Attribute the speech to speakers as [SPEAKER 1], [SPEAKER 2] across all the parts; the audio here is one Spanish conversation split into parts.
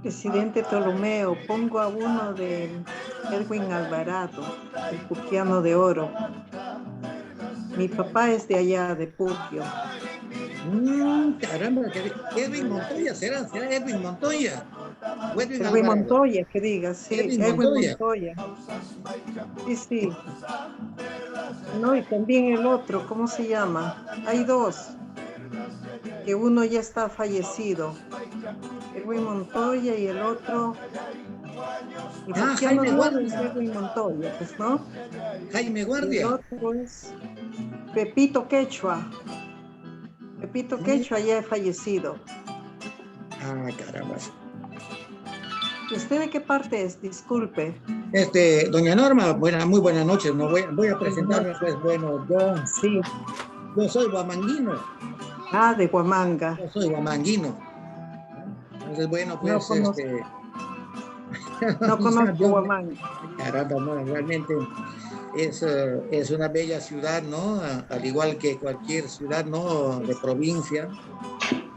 [SPEAKER 1] Presidente Ptolomeo, pongo a uno de Edwin Alvarado, el Puquiano de Oro. Mi papá es de allá, de Puquio.
[SPEAKER 2] Caramba, Edwin Montoya, ¿será Edwin Montoya? ¿O Edwin
[SPEAKER 1] Edwin
[SPEAKER 2] Alvarado?
[SPEAKER 1] Montoya, que diga, sí,
[SPEAKER 2] Edwin
[SPEAKER 1] Edwin
[SPEAKER 2] Montoya.
[SPEAKER 1] Montoya. Sí, sí. No, y también el otro, ¿cómo se llama? Hay dos, que uno ya está fallecido. Edwin Montoya y el otro, y Puquiano
[SPEAKER 2] Jaime
[SPEAKER 1] de Oro es
[SPEAKER 2] Guardia.
[SPEAKER 1] Edwin Montoya, pues, ¿no?
[SPEAKER 2] Jaime
[SPEAKER 1] Y el
[SPEAKER 2] Guardia.
[SPEAKER 1] otro es Pepito Quechua. Pepito Quechua ya ha fallecido.
[SPEAKER 2] Caramba.
[SPEAKER 1] ¿Y usted de qué parte es? Disculpe.
[SPEAKER 2] Doña Norma, muy buenas noches. No voy a presentarme, pues, bueno,
[SPEAKER 1] Sí.
[SPEAKER 2] yo soy guamanguino.
[SPEAKER 1] De Huamanga.
[SPEAKER 2] Yo soy guamanguino. Entonces, bueno,
[SPEAKER 1] No
[SPEAKER 2] pues,
[SPEAKER 1] conozco, no
[SPEAKER 2] ya,
[SPEAKER 1] conozco Huamanga.
[SPEAKER 2] caramba, no, realmente es una bella ciudad, ¿no? Al igual que cualquier ciudad, ¿no? De provincia.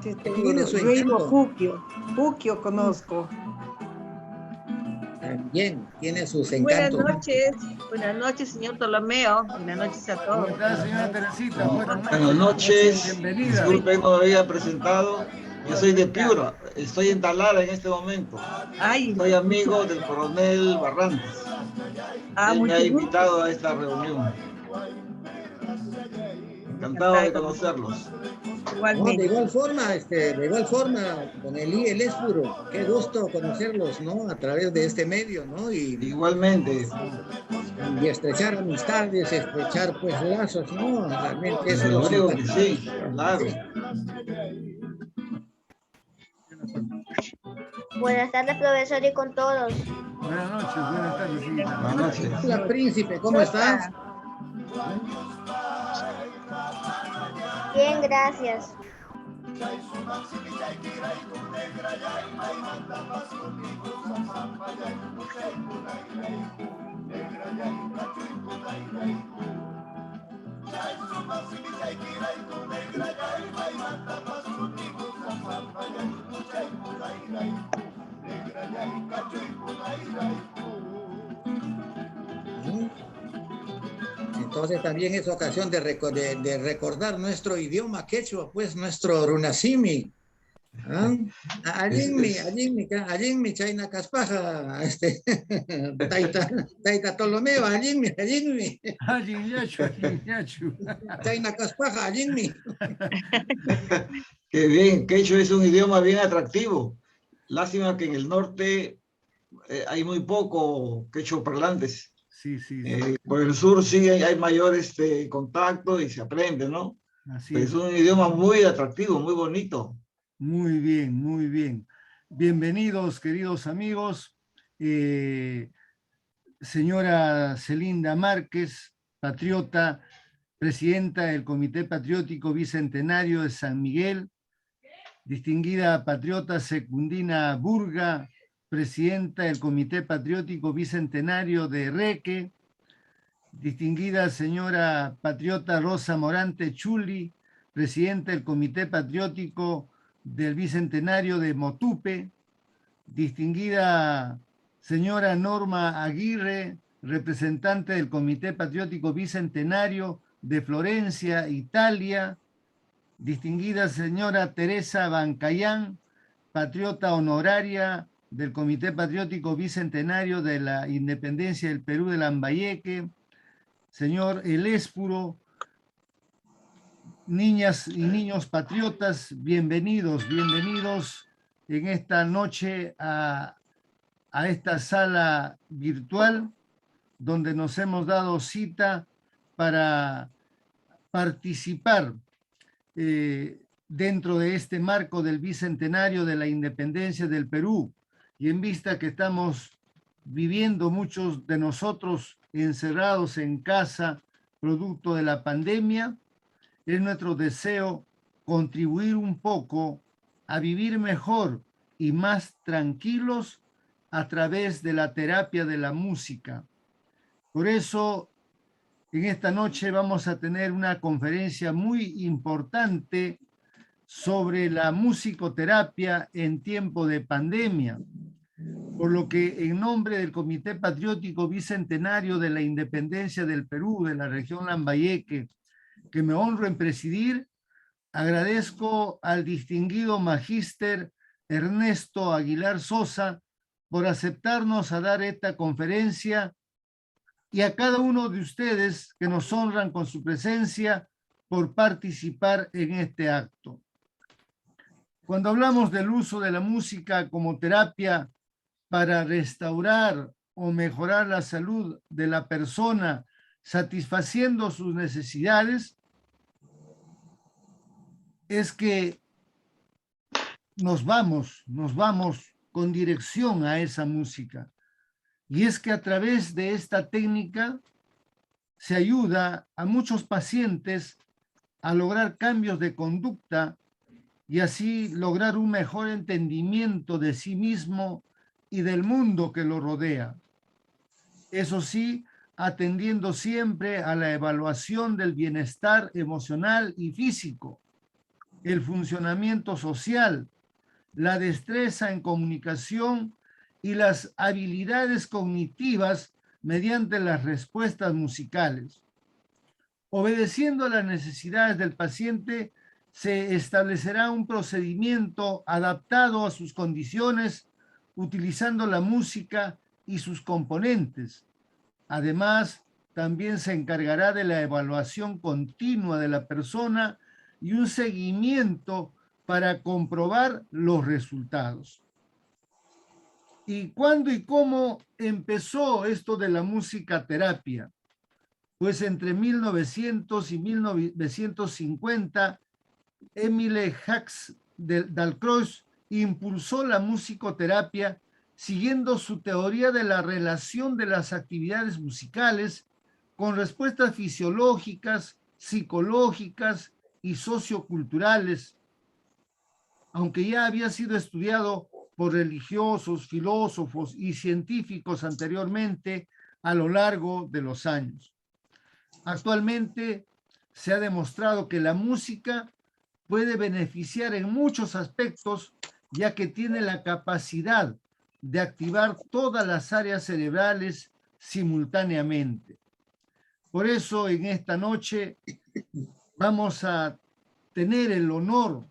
[SPEAKER 1] Sí,
[SPEAKER 2] Tiene
[SPEAKER 1] seguro.
[SPEAKER 2] su
[SPEAKER 1] Yo he ido a
[SPEAKER 2] encanto.
[SPEAKER 1] Puquio. Puquio conozco.
[SPEAKER 2] También tiene sus
[SPEAKER 3] Buenas
[SPEAKER 2] encantos.
[SPEAKER 3] noches, señor Ptolomeo. Buenas noches a
[SPEAKER 4] ¿Cómo
[SPEAKER 3] todos.
[SPEAKER 4] está, señora Teresita?
[SPEAKER 5] Buenas noches.
[SPEAKER 4] Bienvenida.
[SPEAKER 5] Disculpen, no me había presentado. Yo soy de Piura. Estoy en Talara en este momento. Soy amigo del coronel Barrantes. Él me ha invitado a esta reunión. Encantado de conocerlos.
[SPEAKER 2] No, de igual forma, don Elí, el Espuro, qué gusto conocerlos, ¿no? A través de este medio, ¿no? Y
[SPEAKER 5] igualmente.
[SPEAKER 2] Y estrechar amistades, estrechar, pues, lazos, ¿no? Realmente eso
[SPEAKER 5] Desde
[SPEAKER 2] lo
[SPEAKER 5] luego que
[SPEAKER 2] simpatizo.
[SPEAKER 5] sí, claro.
[SPEAKER 6] Buenas tardes, profesor, y con todos.
[SPEAKER 4] Buenas noches, buenas tardes. Sí.
[SPEAKER 5] Buenas noches.
[SPEAKER 2] Hola, príncipe, ¿cómo estás?
[SPEAKER 6] Bien, gracias.
[SPEAKER 2] Entonces también es ocasión de recordar nuestro idioma quechua, pues nuestro runasimi. Allinmi, chayna kaspaja, taita Ptolomeo, allinmi. Chayna kaspaja, allinmi.
[SPEAKER 5] Qué bien, quechua es un idioma bien atractivo. Lástima que en el norte hay muy poco quechua parlantes.
[SPEAKER 4] Sí.
[SPEAKER 5] Por el sur sí hay mayor contacto y se aprende, ¿no?
[SPEAKER 4] Así es.
[SPEAKER 5] Es un idioma muy atractivo, muy bonito.
[SPEAKER 4] Muy bien, muy bien. Bienvenidos, queridos amigos. Señora Celinda Márquez, patriota, presidenta del Comité Patriótico Bicentenario de San Miguel, distinguida patriota Secundina Burga, presidenta del Comité Patriótico Bicentenario de Reque, distinguida señora patriota Rosa Morante Chuli, presidenta del Comité Patriótico del Bicentenario de Motupe, distinguida señora Norma Aguirre, representante del Comité Patriótico Bicentenario de Florencia, Italia, distinguida señora Teresa Bancayán, patriota honoraria del Comité Patriótico Bicentenario de la Independencia del Perú de Lambayeque, señor El Espuro, niñas y niños patriotas, bienvenidos en esta noche a esta sala virtual donde nos hemos dado cita para participar dentro de este marco del bicentenario de la independencia del Perú, y en vista que estamos viviendo muchos de nosotros encerrados en casa producto de la pandemia, es nuestro deseo contribuir un poco a vivir mejor y más tranquilos a través de la terapia de la música. Por eso En esta noche vamos a tener una conferencia muy importante sobre la musicoterapia en tiempo de pandemia, por lo que en nombre del Comité Patriótico Bicentenario de la Independencia del Perú, de la región Lambayeque, que me honro en presidir, agradezco al distinguido magíster Ernesto Aguilar Sosa por aceptarnos a dar esta conferencia y a cada uno de ustedes que nos honran con su presencia por participar en este acto. Cuando hablamos del uso de la música como terapia para restaurar o mejorar la salud de la persona, satisfaciendo sus necesidades, es que nos vamos con dirección a esa música. Y es que a través de esta técnica se ayuda a muchos pacientes a lograr cambios de conducta y así lograr un mejor entendimiento de sí mismo y del mundo que lo rodea. Eso sí, atendiendo siempre a la evaluación del bienestar emocional y físico, el funcionamiento social, la destreza en comunicación y las habilidades cognitivas mediante las respuestas musicales. Obedeciendo a las necesidades del paciente, se establecerá un procedimiento adaptado a sus condiciones, utilizando la música y sus componentes. Además, también se encargará de la evaluación continua de la persona y un seguimiento para comprobar los resultados. ¿Y cuándo y cómo empezó esto de la musicoterapia? Pues entre 1900 y 1950, Émile Jacques Dalcroze impulsó la musicoterapia siguiendo su teoría de la relación de las actividades musicales con respuestas fisiológicas, psicológicas y socioculturales, aunque ya había sido estudiado por religiosos, filósofos y científicos anteriormente a lo largo de los años. Actualmente se ha demostrado que la música puede beneficiar en muchos aspectos, ya que tiene la capacidad de activar todas las áreas cerebrales simultáneamente. Por eso en esta noche vamos a tener el honor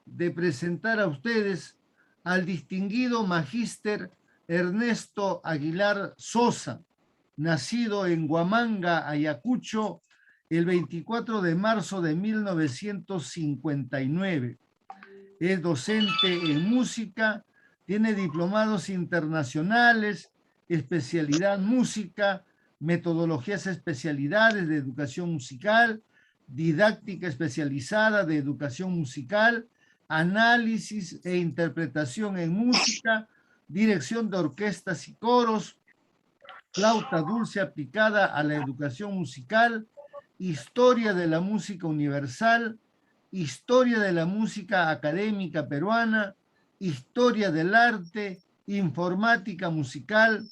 [SPEAKER 4] de presentar a ustedes al distinguido magíster Ernesto Aguilar Sosa, nacido en Huamanga, Ayacucho, el 24 de marzo de 1959. Es docente en música, tiene diplomados internacionales, especialidad música, metodologías especialidades de educación musical, didáctica especializada de educación musical, análisis e interpretación en música, dirección de orquestas y coros, flauta dulce aplicada a la educación musical, historia de la música universal, historia de la música académica peruana, historia del arte, informática musical,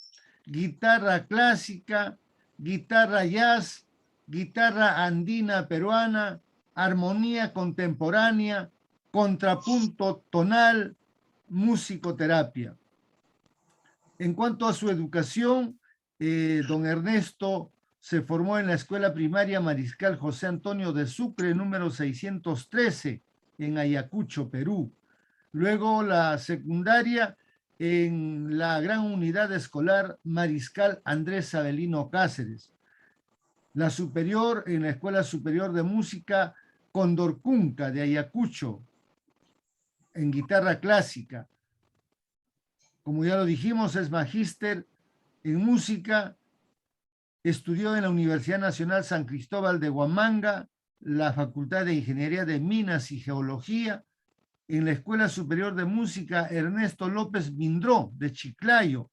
[SPEAKER 4] guitarra clásica, guitarra jazz, guitarra andina peruana, armonía contemporánea, contrapunto tonal, musicoterapia. En cuanto a su educación, don Ernesto se formó en la Escuela Primaria Mariscal José Antonio de Sucre, número 613, en Ayacucho, Perú. Luego la secundaria en la Gran Unidad Escolar Mariscal Andrés Avelino Cáceres. La superior en la Escuela Superior de Música Condorcunca de Ayacucho, en guitarra clásica. Como ya lo dijimos, es magíster en música. Estudió en la Universidad Nacional San Cristóbal de Huamanga, la Facultad de Ingeniería de Minas y Geología, en la Escuela Superior de Música Ernesto López Mindró de Chiclayo,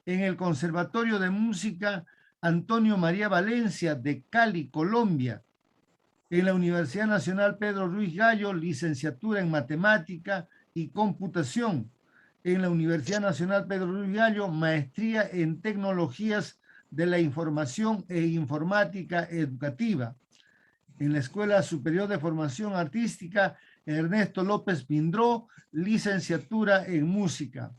[SPEAKER 4] en el Conservatorio de Música Antonio María Valencia de Cali, Colombia, en la Universidad Nacional Pedro Ruiz Gallo, licenciatura en Matemática y Computación, en la Universidad Nacional Pedro Ruiz Gallo, maestría en Tecnologías de la Información e Informática Educativa. En la Escuela Superior de Formación Artística, Ernesto López Pindró, licenciatura en música.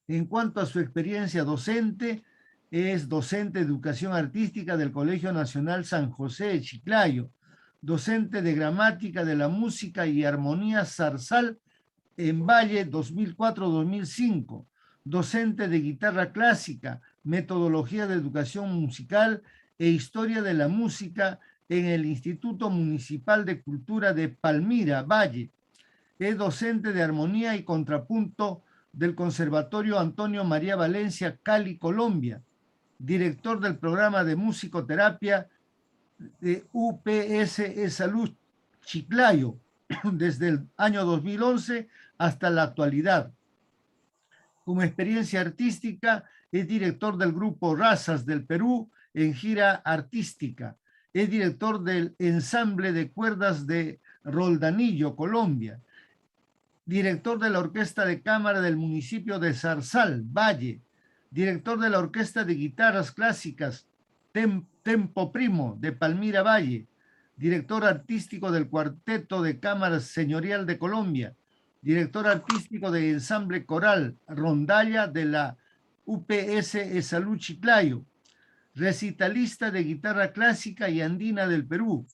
[SPEAKER 4] En cuanto a su experiencia docente, es docente de Educación Artística del Colegio Nacional San José de Chiclayo, docente de Gramática de la Música y Armonía Zarzal en Valle 2004-2005, docente de Guitarra Clásica, Metodología de Educación Musical e Historia de la Música en el Instituto Municipal de Cultura de Palmira, Valle. Es docente de Armonía y Contrapunto del Conservatorio Antonio María Valencia, Cali, Colombia. Director del programa de musicoterapia de UPS Salud Chiclayo desde el año 2011 hasta la actualidad. Como experiencia artística, es director del grupo Razas del Perú en gira artística. Es director del ensamble de cuerdas de Roldanillo, Colombia. Director de la Orquesta de Cámara del municipio de Zarzal, Valle. Director de la Orquesta de Guitarras Clásicas Tempo Primo de Palmira, Valle. Director artístico del Cuarteto de Cámaras Señorial de Colombia. Director artístico de Ensamble Coral Rondalla de la UPS Salud Chiclayo. Recitalista de guitarra clásica y andina del Perú.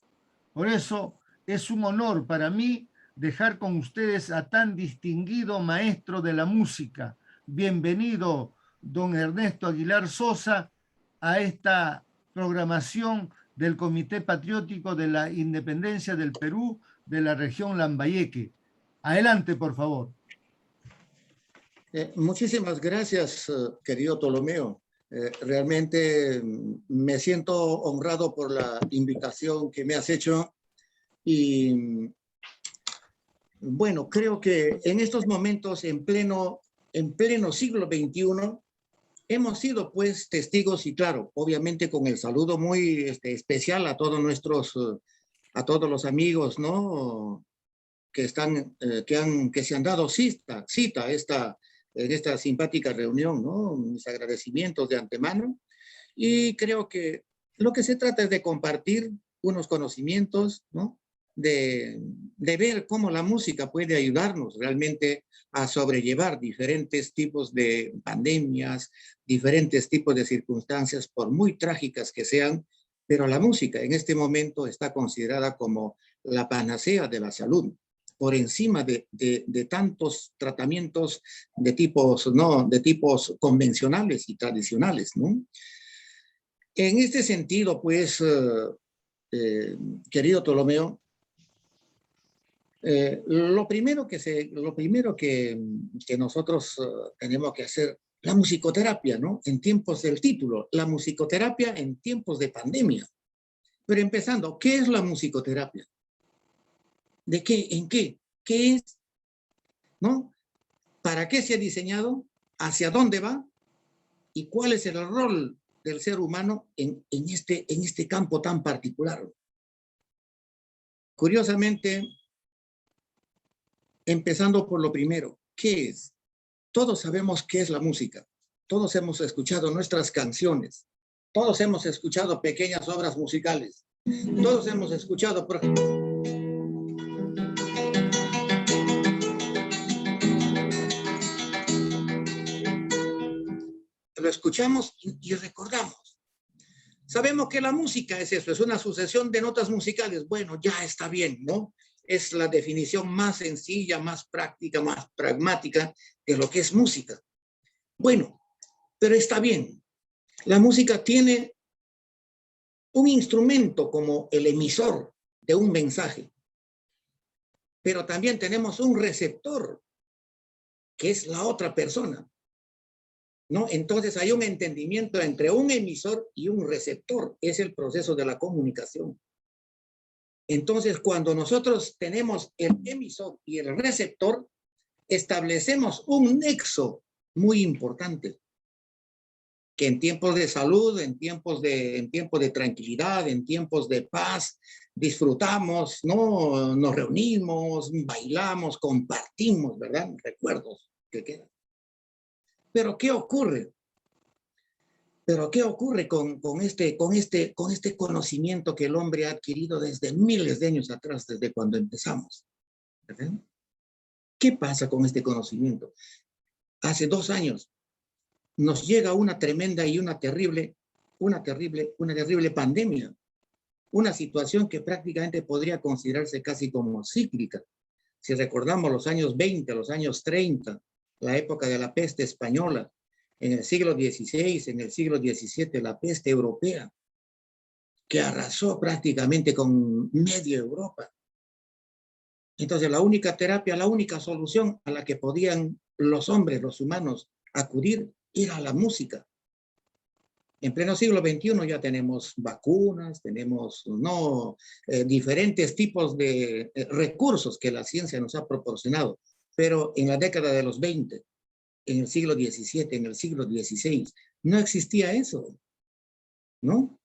[SPEAKER 4] Por eso es un honor para mí dejar con ustedes a tan distinguido maestro de la música. Bienvenido, don Ernesto Aguilar Sosa, a esta programación del Comité Patriótico de la Independencia del Perú de la región Lambayeque. Adelante, por favor.
[SPEAKER 2] Muchísimas gracias, querido Ptolomeo. Realmente me siento honrado por la invitación que me has hecho y bueno, creo que en estos momentos en pleno siglo XXI hemos sido pues testigos y claro, obviamente con el saludo muy especial a todos los amigos, ¿no? Que se han dado cita en esta simpática reunión, ¿no? Mis agradecimientos de antemano. Y creo que lo que se trata es de compartir unos conocimientos, ¿no? De ver cómo la música puede ayudarnos realmente a sobrellevar diferentes tipos de pandemias, diferentes tipos de circunstancias, por muy trágicas que sean, pero la música en este momento está considerada como la panacea de la salud, por encima de tantos tratamientos de tipos convencionales y tradicionales, ¿no? En este sentido, pues, querido Ptolomeo, lo primero que nosotros tenemos que hacer, la musicoterapia, ¿no? En tiempos del título, la musicoterapia en tiempos de pandemia. Pero empezando, ¿qué es la musicoterapia? ¿De qué? ¿En qué? ¿Qué es? ¿No? ¿Para qué se ha diseñado? ¿Hacia dónde va? ¿Y cuál es el rol del ser humano en este campo tan particular? Curiosamente, empezando por lo primero, ¿qué es? Todos sabemos qué es la música. Todos hemos escuchado nuestras canciones. Todos hemos escuchado pequeñas obras musicales. Todos hemos escuchado, por ejemplo, lo escuchamos y recordamos. Sabemos que la música es eso, es una sucesión de notas musicales. Bueno, ya está bien, ¿no? Es la definición más sencilla, más práctica, más pragmática de lo que es música. Bueno, pero está bien. La música tiene un instrumento como el emisor de un mensaje, pero también tenemos un receptor, que es la otra persona, ¿no? Entonces hay un entendimiento entre un emisor y un receptor. Es el proceso de la comunicación. Entonces, cuando nosotros tenemos el emisor y el receptor, establecemos un nexo muy importante, que en tiempos de salud, en tiempos de tranquilidad, en tiempos de paz, disfrutamos, ¿no? Nos reunimos, bailamos, compartimos, ¿verdad? Recuerdos que quedan. Pero ¿qué ocurre? Pero ¿qué ocurre con este conocimiento que el hombre ha adquirido desde miles de años atrás, desde cuando empezamos? ¿Verdad? ¿Qué pasa con este conocimiento? Hace 2 años nos llega una tremenda y una terrible pandemia. Una situación que prácticamente podría considerarse casi como cíclica. Si recordamos los años 20, los años 30, la época de la peste española, en el siglo XVI, en el siglo XVII, la peste europea, que arrasó prácticamente con media Europa. Entonces, la única terapia, la única solución a la que podían los hombres, los humanos, acudir era la música. En pleno siglo XXI ya tenemos vacunas, tenemos diferentes tipos de recursos que la ciencia nos ha proporcionado, pero en la década de los 20, en el siglo XVII, en el siglo XVI, no existía eso, ¿no?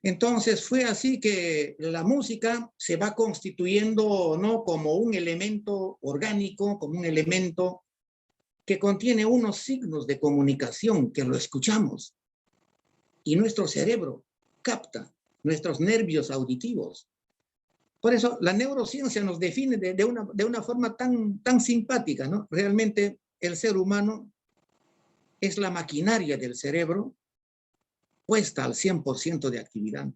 [SPEAKER 2] Entonces fue así que la música se va constituyendo, ¿no?, como un elemento orgánico, como un elemento que contiene unos signos de comunicación que lo escuchamos. Y nuestro cerebro capta, nuestros nervios auditivos. Por eso la neurociencia nos define de una forma tan simpática, ¿no? Realmente el ser humano es la maquinaria del cerebro puesta al 100% de actividad.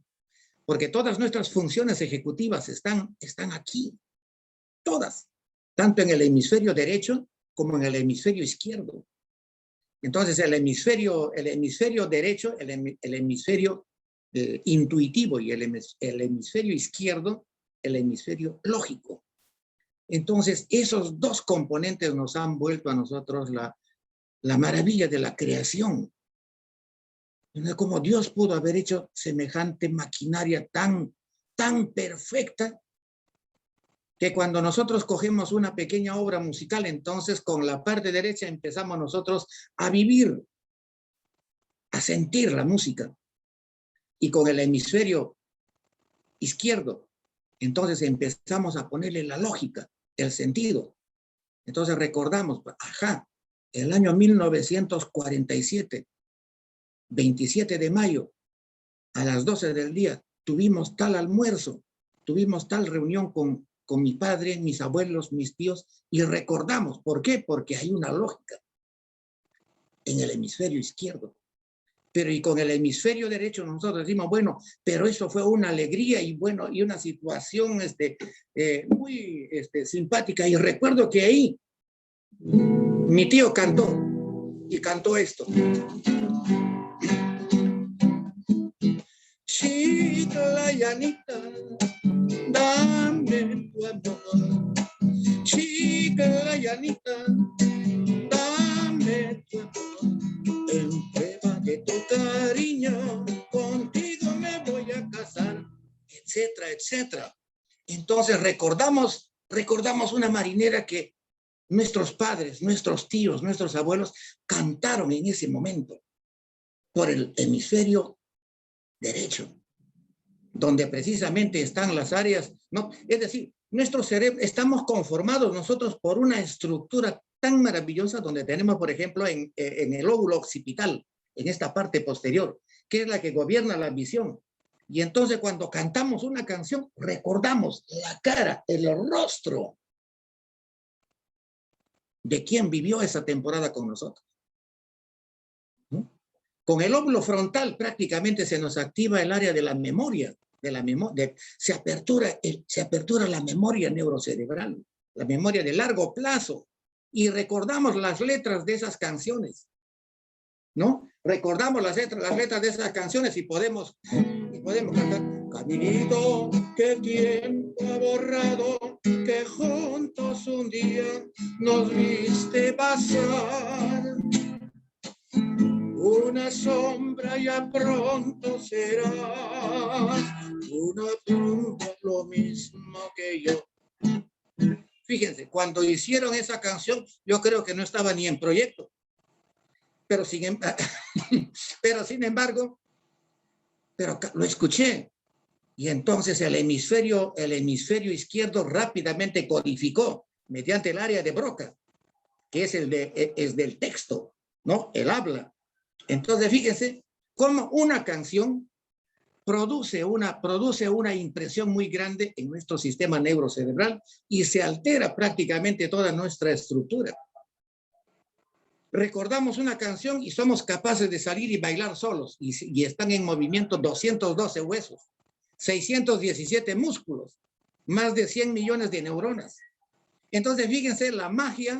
[SPEAKER 2] Porque todas nuestras funciones ejecutivas están aquí. Todas. Tanto en el hemisferio derecho como en el hemisferio izquierdo. Entonces, el hemisferio derecho, el hemisferio intuitivo, y el hemisferio izquierdo, el hemisferio lógico. Entonces, esos dos componentes nos han vuelto a nosotros la maravilla de la creación. Como Dios pudo haber hecho semejante maquinaria tan perfecta, que cuando nosotros cogemos una pequeña obra musical, entonces con la parte derecha empezamos nosotros a vivir, a sentir la música. Y con el hemisferio izquierdo, entonces empezamos a ponerle la lógica, el sentido. Entonces recordamos, el año 1947, 27 de mayo, a las 12 del día, tuvimos tal almuerzo, tuvimos tal reunión con mi padre, mis abuelos, mis tíos, y recordamos. ¿Por qué? Porque hay una lógica en el hemisferio izquierdo. Pero y con el hemisferio derecho nosotros decimos, bueno, pero eso fue una alegría y bueno, y una situación muy simpática. Y recuerdo que ahí mi tío cantó, y cantó esto. Chica llanita, dame tu amor. Chica llanita, dame tu amor. En prueba de tu cariño, contigo me voy a casar, etcétera, etcétera. Entonces recordamos una marinera que nuestros padres, nuestros tíos, nuestros abuelos cantaron en ese momento por el hemisferio derecho, donde precisamente están las áreas, ¿no? Es decir, nuestro cerebro, estamos conformados nosotros por una estructura tan maravillosa donde tenemos, por ejemplo, en el lóbulo occipital, en esta parte posterior, que es la que gobierna la visión. Y entonces cuando cantamos una canción, recordamos la cara, el rostro de quien vivió esa temporada con nosotros. ¿No? Con el lóbulo frontal prácticamente se nos activa el área de la memoria, se apertura la memoria neurocerebral, la memoria de largo plazo, y recordamos las letras de esas canciones, ¿no? Recordamos las letras de esas canciones y podemos cantar. Caminito que tiempo ha borrado, que juntos un día nos viste pasar. Una sombra ya pronto serás, una pluma lo mismo que yo. Fíjense, cuando hicieron esa canción, yo creo que no estaba ni en proyecto. Pero sin embargo, lo escuché. Y entonces el hemisferio izquierdo rápidamente codificó mediante el área de Broca, que es del texto, ¿no? El habla. Entonces, fíjense, cómo una canción produce una impresión muy grande en nuestro sistema neurocerebral y se altera prácticamente toda nuestra estructura. Recordamos una canción y somos capaces de salir y bailar solos y están en movimiento 212 huesos, 617 músculos, más de 100 millones de neuronas. Entonces, fíjense la magia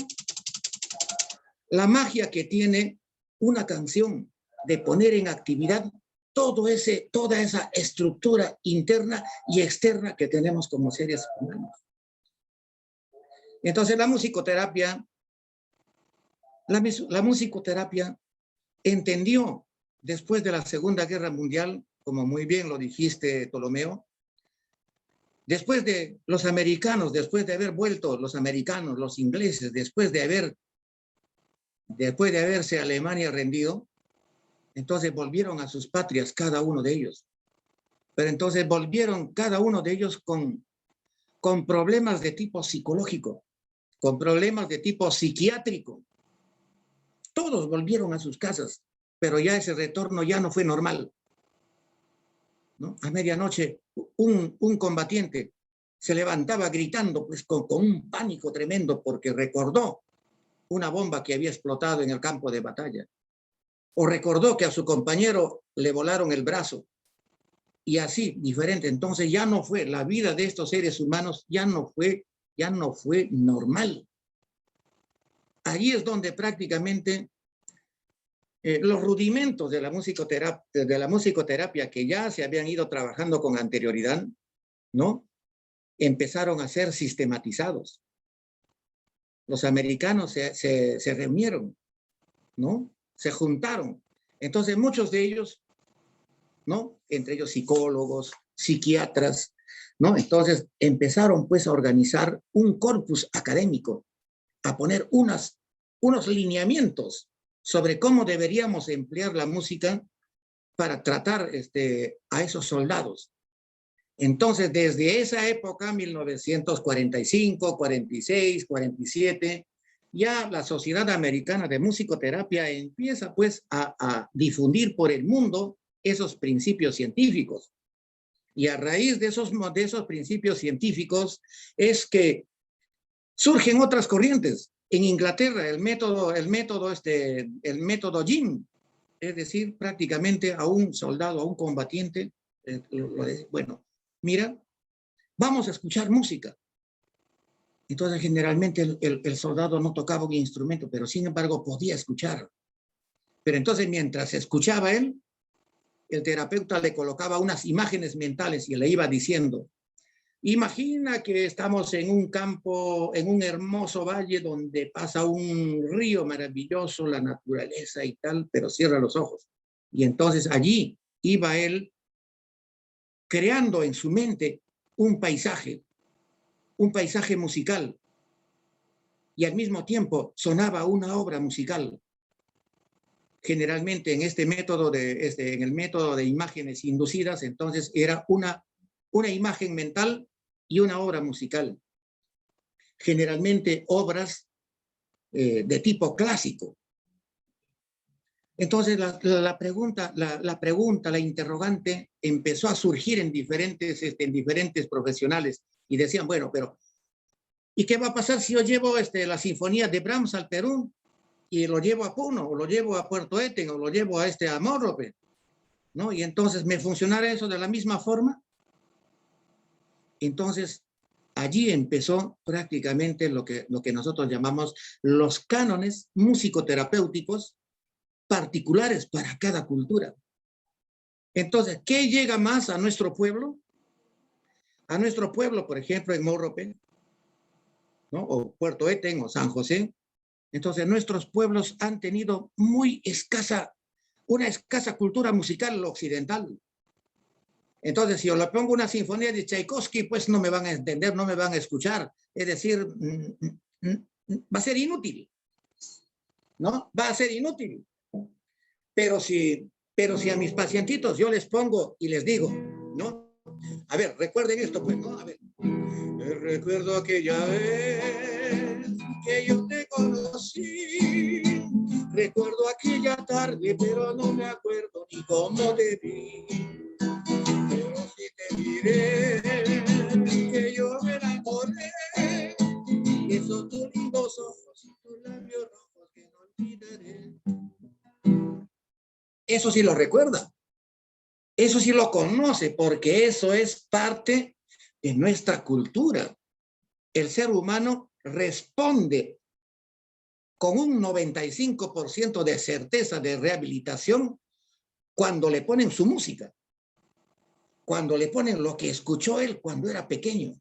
[SPEAKER 2] que tiene una canción de poner en actividad toda esa estructura interna y externa que tenemos como seres humanos. Entonces, la musicoterapia entendió después de la Segunda Guerra Mundial, como muy bien lo dijiste, Ptolomeo, después de los americanos, después de haber vuelto los americanos, los ingleses, después de haberse Alemania rendido, entonces volvieron a sus patrias cada uno de ellos. Pero entonces volvieron cada uno de ellos con problemas de tipo psicológico, con problemas de tipo psiquiátrico. Todos volvieron a sus casas, pero ya ese retorno ya no fue normal, ¿no? A medianoche un combatiente se levantaba gritando pues, con un pánico tremendo porque recordó una bomba que había explotado en el campo de batalla. O recordó que a su compañero le volaron el brazo. Y así, diferente. Entonces ya no fue, la vida de estos seres humanos ya no fue normal. Allí es donde prácticamente los rudimentos de la musicoterapia que ya se habían ido trabajando con anterioridad, ¿no? Empezaron a ser sistematizados. Los americanos se reunieron, ¿no? Se juntaron. Entonces muchos de ellos, ¿no? Entre ellos psicólogos, psiquiatras, ¿no? Entonces empezaron pues a organizar un corpus académico, a poner unos lineamientos sobre cómo deberíamos emplear la música para tratar a esos soldados. Entonces, desde esa época, 1945, 46, 47, ya la Sociedad Americana de Musicoterapia empieza pues a difundir por el mundo esos principios científicos. Y a raíz de esos principios científicos es que surgen otras corrientes. En Inglaterra, el método JIM, es decir, prácticamente a un soldado, a un combatiente, bueno, mira, vamos a escuchar música. Entonces, generalmente el soldado no tocaba un instrumento, pero sin embargo podía escuchar. Pero entonces, mientras escuchaba él, el terapeuta le colocaba unas imágenes mentales y le iba diciendo, imagina que estamos en un campo, en un hermoso valle donde pasa un río maravilloso, la naturaleza y tal, pero cierra los ojos. Y entonces allí iba él creando en su mente un paisaje musical, y al mismo tiempo sonaba una obra musical. Generalmente en en el método de imágenes inducidas, entonces era una imagen mental y una obra musical. Generalmente obras de tipo clásico. Entonces la interrogante empezó a surgir en diferentes profesionales y decían, bueno, pero ¿y qué va a pasar si yo llevo la sinfonía de Brahms al Perú y lo llevo a Puno, o lo llevo a Puerto Eten, o lo llevo a Amorrope, ¿no? Y entonces, ¿me funcionará eso de la misma forma? Entonces, allí empezó prácticamente lo que nosotros llamamos los cánones musicoterapéuticos particulares para cada cultura. Entonces, ¿qué llega más a nuestro pueblo? A nuestro pueblo, por ejemplo, en Morrope, ¿no? O Puerto Eten o San José. Entonces, nuestros pueblos han tenido una escasa cultura musical occidental. Entonces, si yo le pongo una sinfonía de Tchaikovsky, pues no me van a entender, no me van a escuchar. Es decir, va a ser inútil, ¿no? Va a ser inútil. Pero si a mis pacientitos yo les pongo y les digo, ¿no? A ver, recuerden esto, pues, ¿no? A ver. Recuerdo aquella vez que yo te conocí. Recuerdo aquella tarde, pero no me acuerdo ni cómo te vi, pero sí te diré que yo me enamoré. Esos tus lindos ojos y tus labios rojos que no olvidaré. Eso sí lo recuerda. Eso sí lo conoce, porque eso es parte de nuestra cultura. El ser humano responde con un 95% de certeza de rehabilitación cuando le ponen su música, cuando le ponen lo que escuchó él cuando era pequeño.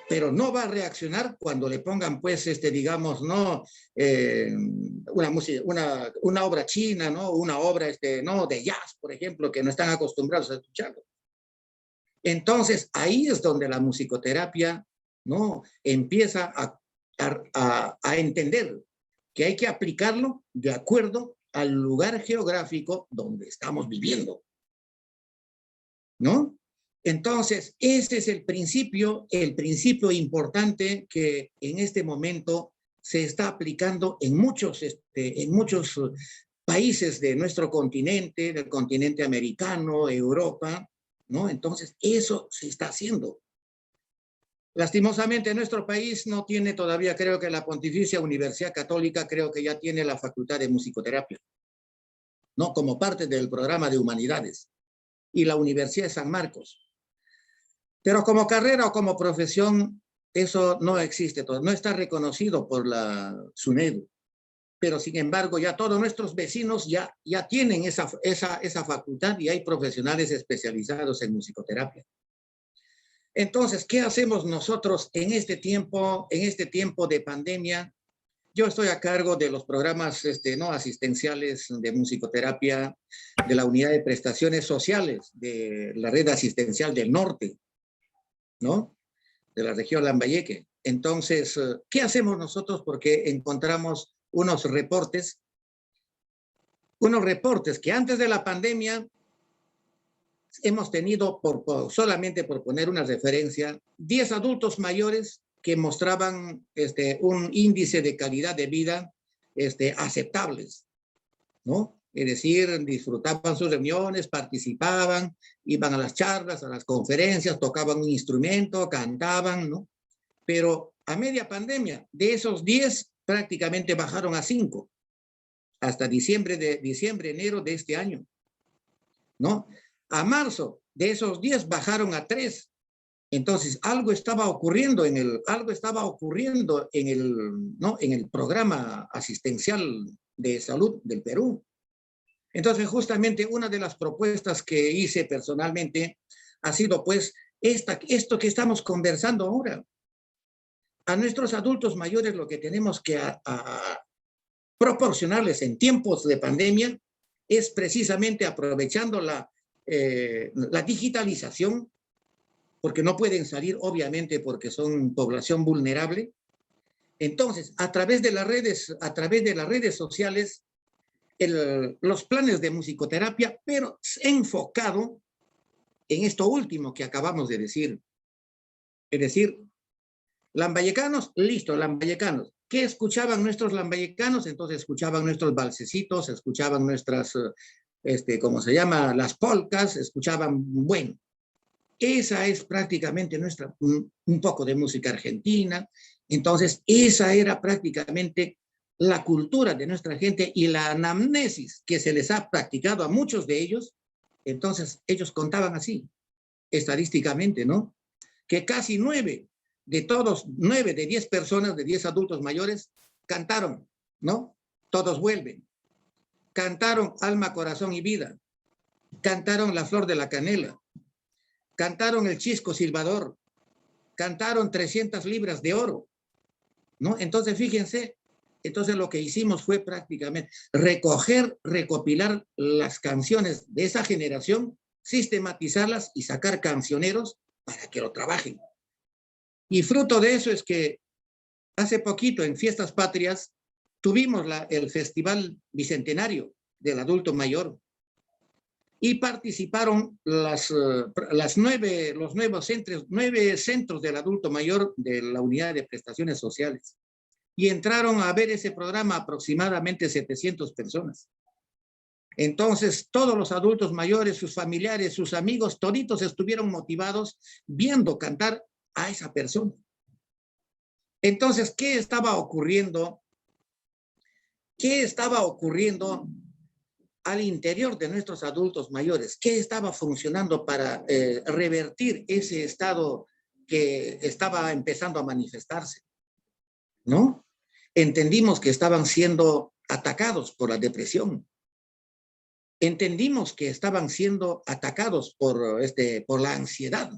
[SPEAKER 2] Pero no va a reaccionar cuando le pongan, pues, digamos, ¿no? Una música, una obra china, ¿no? Una obra, ¿no? De jazz, por ejemplo, que no están acostumbrados a escucharlo. Entonces, ahí es donde la musicoterapia, ¿no? Empieza a entender que hay que aplicarlo de acuerdo al lugar geográfico donde estamos viviendo, ¿no? Entonces, ese es el principio importante que en este momento se está aplicando en muchos países de nuestro continente, del continente americano, Europa, ¿no? Entonces, eso se está haciendo. Lastimosamente, nuestro país no tiene todavía, creo que la Pontificia Universidad Católica, creo que ya tiene la Facultad de Musicoterapia, ¿no? Como parte del programa de Humanidades, y la Universidad de San Marcos. Pero como carrera o como profesión, eso no existe, no está reconocido por la SUNEDU. Pero sin embargo, ya todos nuestros vecinos ya tienen esa facultad y hay profesionales especializados en musicoterapia. Entonces, ¿qué hacemos nosotros en este tiempo de pandemia? Yo estoy a cargo de los programas no asistenciales de musicoterapia de la Unidad de Prestaciones Sociales de la Red Asistencial del Norte, ¿no? De la región Lambayeque. Entonces, ¿qué hacemos nosotros? Porque encontramos unos reportes que antes de la pandemia hemos tenido, solamente por poner una referencia, 10 adultos mayores que mostraban un índice de calidad de vida aceptables, ¿no? Es decir, disfrutaban sus reuniones, participaban, iban a las charlas, a las conferencias, tocaban un instrumento, cantaban, ¿no? Pero a media pandemia, de esos 10, prácticamente bajaron a 5, hasta enero de este año, ¿no? A marzo, de esos 10 bajaron a 3. Entonces, algo estaba ocurriendo en el programa asistencial de salud del Perú. Entonces, justamente una de las propuestas que hice personalmente ha sido, pues, esto que estamos conversando ahora. A nuestros adultos mayores lo que tenemos que proporcionarles en tiempos de pandemia es precisamente aprovechando la digitalización, porque no pueden salir, obviamente, porque son población vulnerable. Entonces, a través de las redes sociales, los planes de musicoterapia, pero enfocado en esto último que acabamos de decir. Es decir, lambayecanos, listo, lambayecanos. ¿Qué escuchaban nuestros lambayecanos? Entonces escuchaban nuestros valsecitos, escuchaban nuestras, ¿cómo se llama? Las polcas, escuchaban, bueno. Esa es prácticamente un poco de música argentina. Entonces, esa era prácticamente la cultura de nuestra gente y la anamnesis que se les ha practicado a muchos de ellos. Entonces, ellos contaban así, estadísticamente, ¿no? Que casi 9 de 10 personas, de 10 adultos mayores, cantaron, ¿no? Todos vuelven. Cantaron Alma, Corazón y Vida. Cantaron La Flor de la Canela. Cantaron El Chisco Silbador. Cantaron 300 libras de oro, ¿no? Entonces, fíjense, entonces lo que hicimos fue prácticamente recopilar las canciones de esa generación, sistematizarlas y sacar cancioneros para que lo trabajen. Y fruto de eso es que hace poquito, en Fiestas Patrias, tuvimos el Festival Bicentenario del Adulto Mayor y participaron los 9 centros del adulto mayor de la Unidad de Prestaciones Sociales. Y entraron a ver ese programa aproximadamente 700 personas. Entonces, todos los adultos mayores, sus familiares, sus amigos, toditos estuvieron motivados viendo cantar a esa persona. Entonces, ¿qué estaba ocurriendo? ¿Qué estaba ocurriendo al interior de nuestros adultos mayores? ¿Qué estaba funcionando para revertir ese estado que estaba empezando a manifestarse? ¿No? Entendimos que estaban siendo atacados por la depresión. Entendimos que estaban siendo atacados por la ansiedad.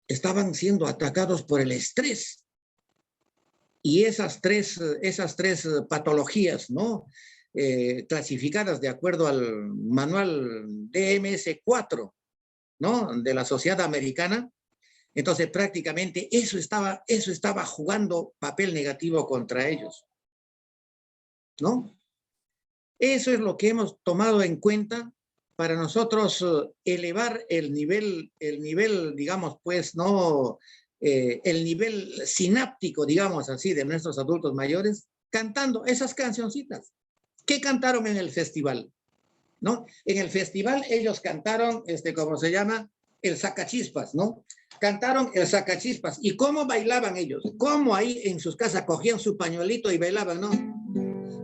[SPEAKER 2] Estaban siendo atacados por el estrés. Y esas tres patologías, ¿no? Clasificadas de acuerdo al manual DMS-4, ¿no? De la Sociedad Americana. Entonces, prácticamente eso estaba jugando papel negativo contra ellos, ¿no? Eso es lo que hemos tomado en cuenta para nosotros elevar el nivel, digamos, pues, ¿no? El nivel sináptico, digamos así, de nuestros adultos mayores, cantando esas cancioncitas. ¿Qué cantaron en el festival? ¿No? En el festival ellos cantaron, ¿cómo se llama? El sacachispas, ¿no? Cantaron el sacachispas. ¿Y cómo bailaban ellos? ¿Cómo ahí en sus casas cogían su pañuelito y bailaban, no?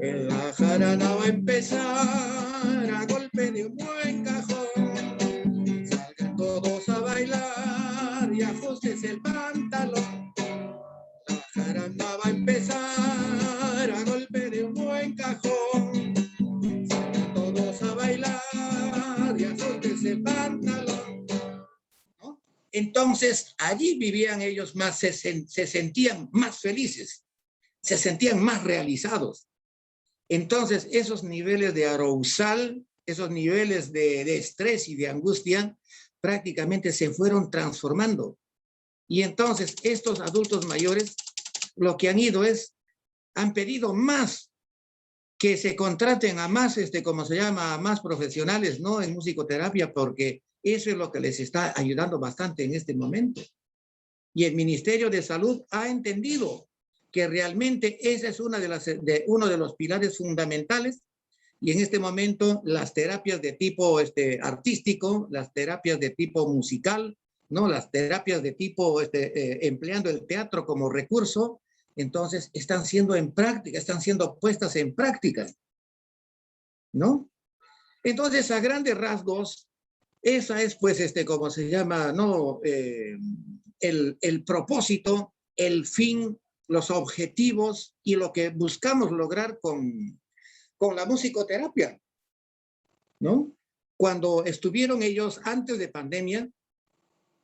[SPEAKER 2] La jarana va a empezar a golpe de un buen cajón. Salgan todos a bailar y ajustes el pantalón. La jarana va a empezar a golpe de un buen cajón. Salgan todos a bailar y ajustes el pantalón. ¿No? Entonces, allí vivían ellos más, se sentían más felices, se sentían más realizados. Entonces, esos niveles de arousal, esos niveles de estrés y de angustia, prácticamente se fueron transformando. Y entonces, estos adultos mayores, lo que han ido han pedido más, que se contraten a más, ¿cómo se llama? A más profesionales, ¿no? En musicoterapia, porque eso es lo que les está ayudando bastante en este momento. Y el Ministerio de Salud ha entendido que realmente ese es uno de los pilares fundamentales, y en este momento las terapias de tipo artístico, las terapias de tipo musical, ¿no? Las terapias de tipo empleando el teatro como recurso, entonces están siendo puestas en práctica, ¿no? Entonces, a grandes rasgos, esa es, pues, ¿cómo se llama? ¿No? El propósito, el fin, los objetivos y lo que buscamos lograr con la musicoterapia, ¿no? Cuando estuvieron ellos antes de pandemia,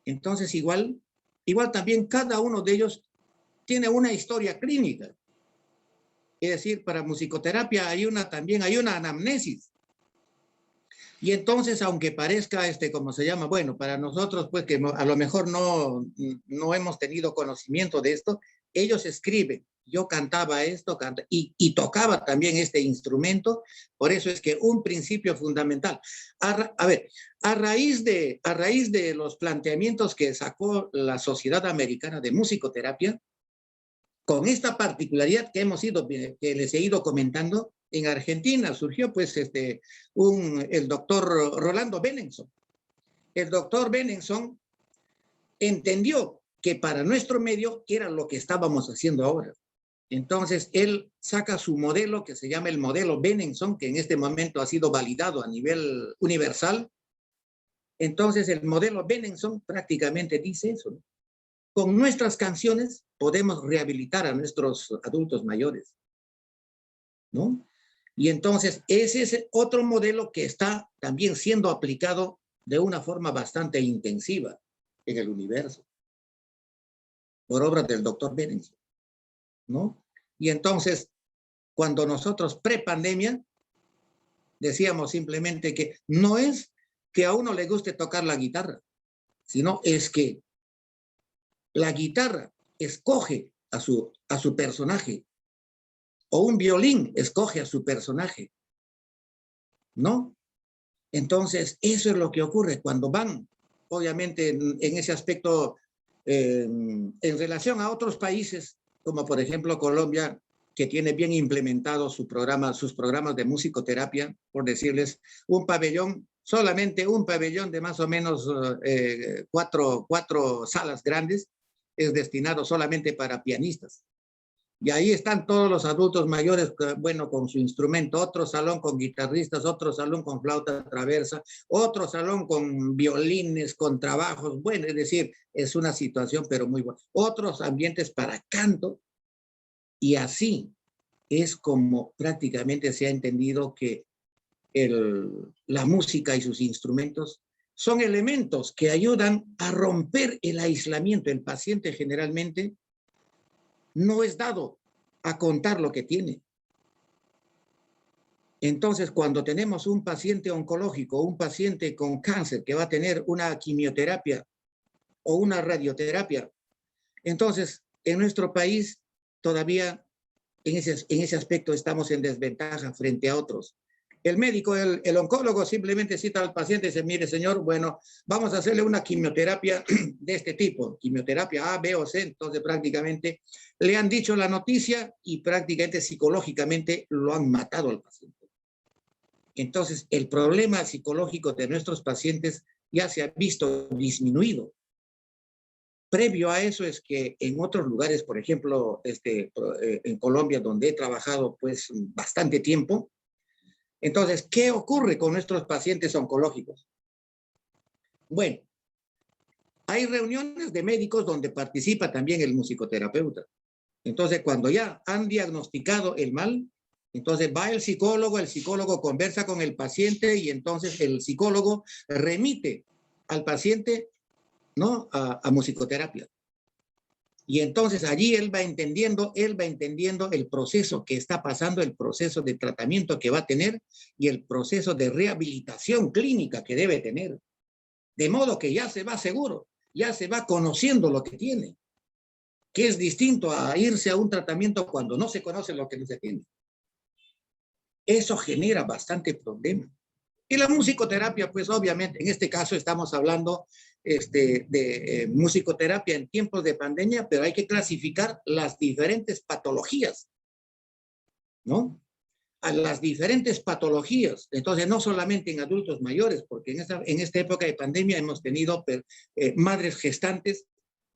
[SPEAKER 2] entonces igual también cada uno de ellos tiene una historia clínica. Es decir, para musicoterapia también hay una anamnesis. Y entonces, aunque parezca, ¿cómo se llama? Bueno, para nosotros, pues, que a lo mejor no hemos tenido conocimiento de esto, ellos escriben, yo cantaba esto, y tocaba también este instrumento, por eso es que un principio fundamental. A raíz de los planteamientos que sacó la Sociedad Americana de Musicoterapia, con esta particularidad que les he ido comentando, en Argentina surgió, pues, el doctor Rolando Benenson. El doctor Benenson entendió que para nuestro medio era lo que estábamos haciendo ahora. Entonces, él saca su modelo que se llama el modelo Benenson, que en este momento ha sido validado a nivel universal. Entonces, el modelo Benenson prácticamente dice eso, ¿no? Con nuestras canciones podemos rehabilitar a nuestros adultos mayores, ¿no? Y entonces, ese es otro modelo que está también siendo aplicado de una forma bastante intensiva en el universo, por obra del doctor Benenson, ¿no? Y entonces, cuando nosotros pre-pandemia decíamos simplemente que no es que a uno le guste tocar la guitarra, sino es que la guitarra escoge a su personaje, o un violín escoge a su personaje, ¿no? Entonces, eso es lo que ocurre cuando van, obviamente, en ese aspecto, en relación a otros países, como por ejemplo Colombia, que tiene bien implementados sus programas de musicoterapia, por decirles, un pabellón, solamente un pabellón de más o menos cuatro salas grandes, es destinado solamente para pianistas. Y ahí están todos los adultos mayores, bueno, con su instrumento, otro salón con guitarristas, otro salón con flauta traversa, otro salón con violines, con trabajos, bueno, es decir, es una situación pero muy buena. Otros ambientes para canto, y así es como prácticamente se ha entendido que la música y sus instrumentos son elementos que ayudan a romper el aislamiento. El paciente generalmente no es dado a contar lo que tiene. Entonces, cuando tenemos un paciente oncológico, un paciente con cáncer que va a tener una quimioterapia o una radioterapia, entonces, en nuestro país todavía en ese aspecto estamos en desventaja frente a otros. El médico, el oncólogo simplemente cita al paciente y dice, mire señor, bueno, vamos a hacerle una quimioterapia de este tipo, quimioterapia A, B o C, entonces prácticamente le han dicho la noticia y prácticamente psicológicamente lo han matado al paciente. Entonces el problema psicológico de nuestros pacientes ya se ha visto disminuido. Previo a eso es que en otros lugares, por ejemplo, en Colombia, donde he trabajado pues bastante tiempo, entonces, ¿qué ocurre con nuestros pacientes oncológicos? Bueno, hay reuniones de médicos donde participa también el musicoterapeuta. Entonces, cuando ya han diagnosticado el mal, entonces va el psicólogo conversa con el paciente y entonces el psicólogo remite al paciente, ¿no?, a musicoterapia. Y entonces allí él va entendiendo el proceso que está pasando, el proceso de tratamiento que va a tener y el proceso de rehabilitación clínica que debe tener. De modo que ya se va seguro, ya se va conociendo lo que tiene, que es distinto a irse a un tratamiento cuando no se conoce lo que no se tiene. Eso genera bastante problema. Y la musicoterapia, pues obviamente, en este caso estamos hablando de musicoterapia en tiempos de pandemia, pero hay que clasificar las diferentes patologías, ¿no? A las diferentes patologías. Entonces, no solamente en adultos mayores, porque en esta época de pandemia hemos tenido madres gestantes,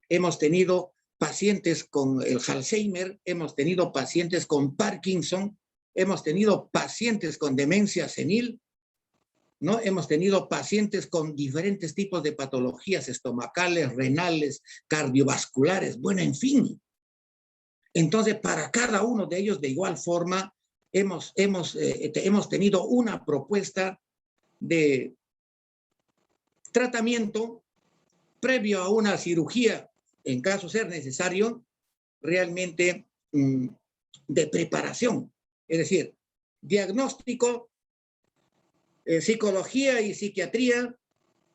[SPEAKER 2] hemos tenido pacientes con el Alzheimer, hemos tenido pacientes con Parkinson, hemos tenido pacientes con demencia senil, ¿no? Hemos tenido pacientes con diferentes tipos de patologías estomacales, renales, cardiovasculares, bueno, en fin. Entonces, para cada uno de ellos, de igual forma, hemos tenido una propuesta de tratamiento previo a una cirugía, en caso ser necesario, realmente de preparación. Es decir, diagnóstico, psicología y psiquiatría,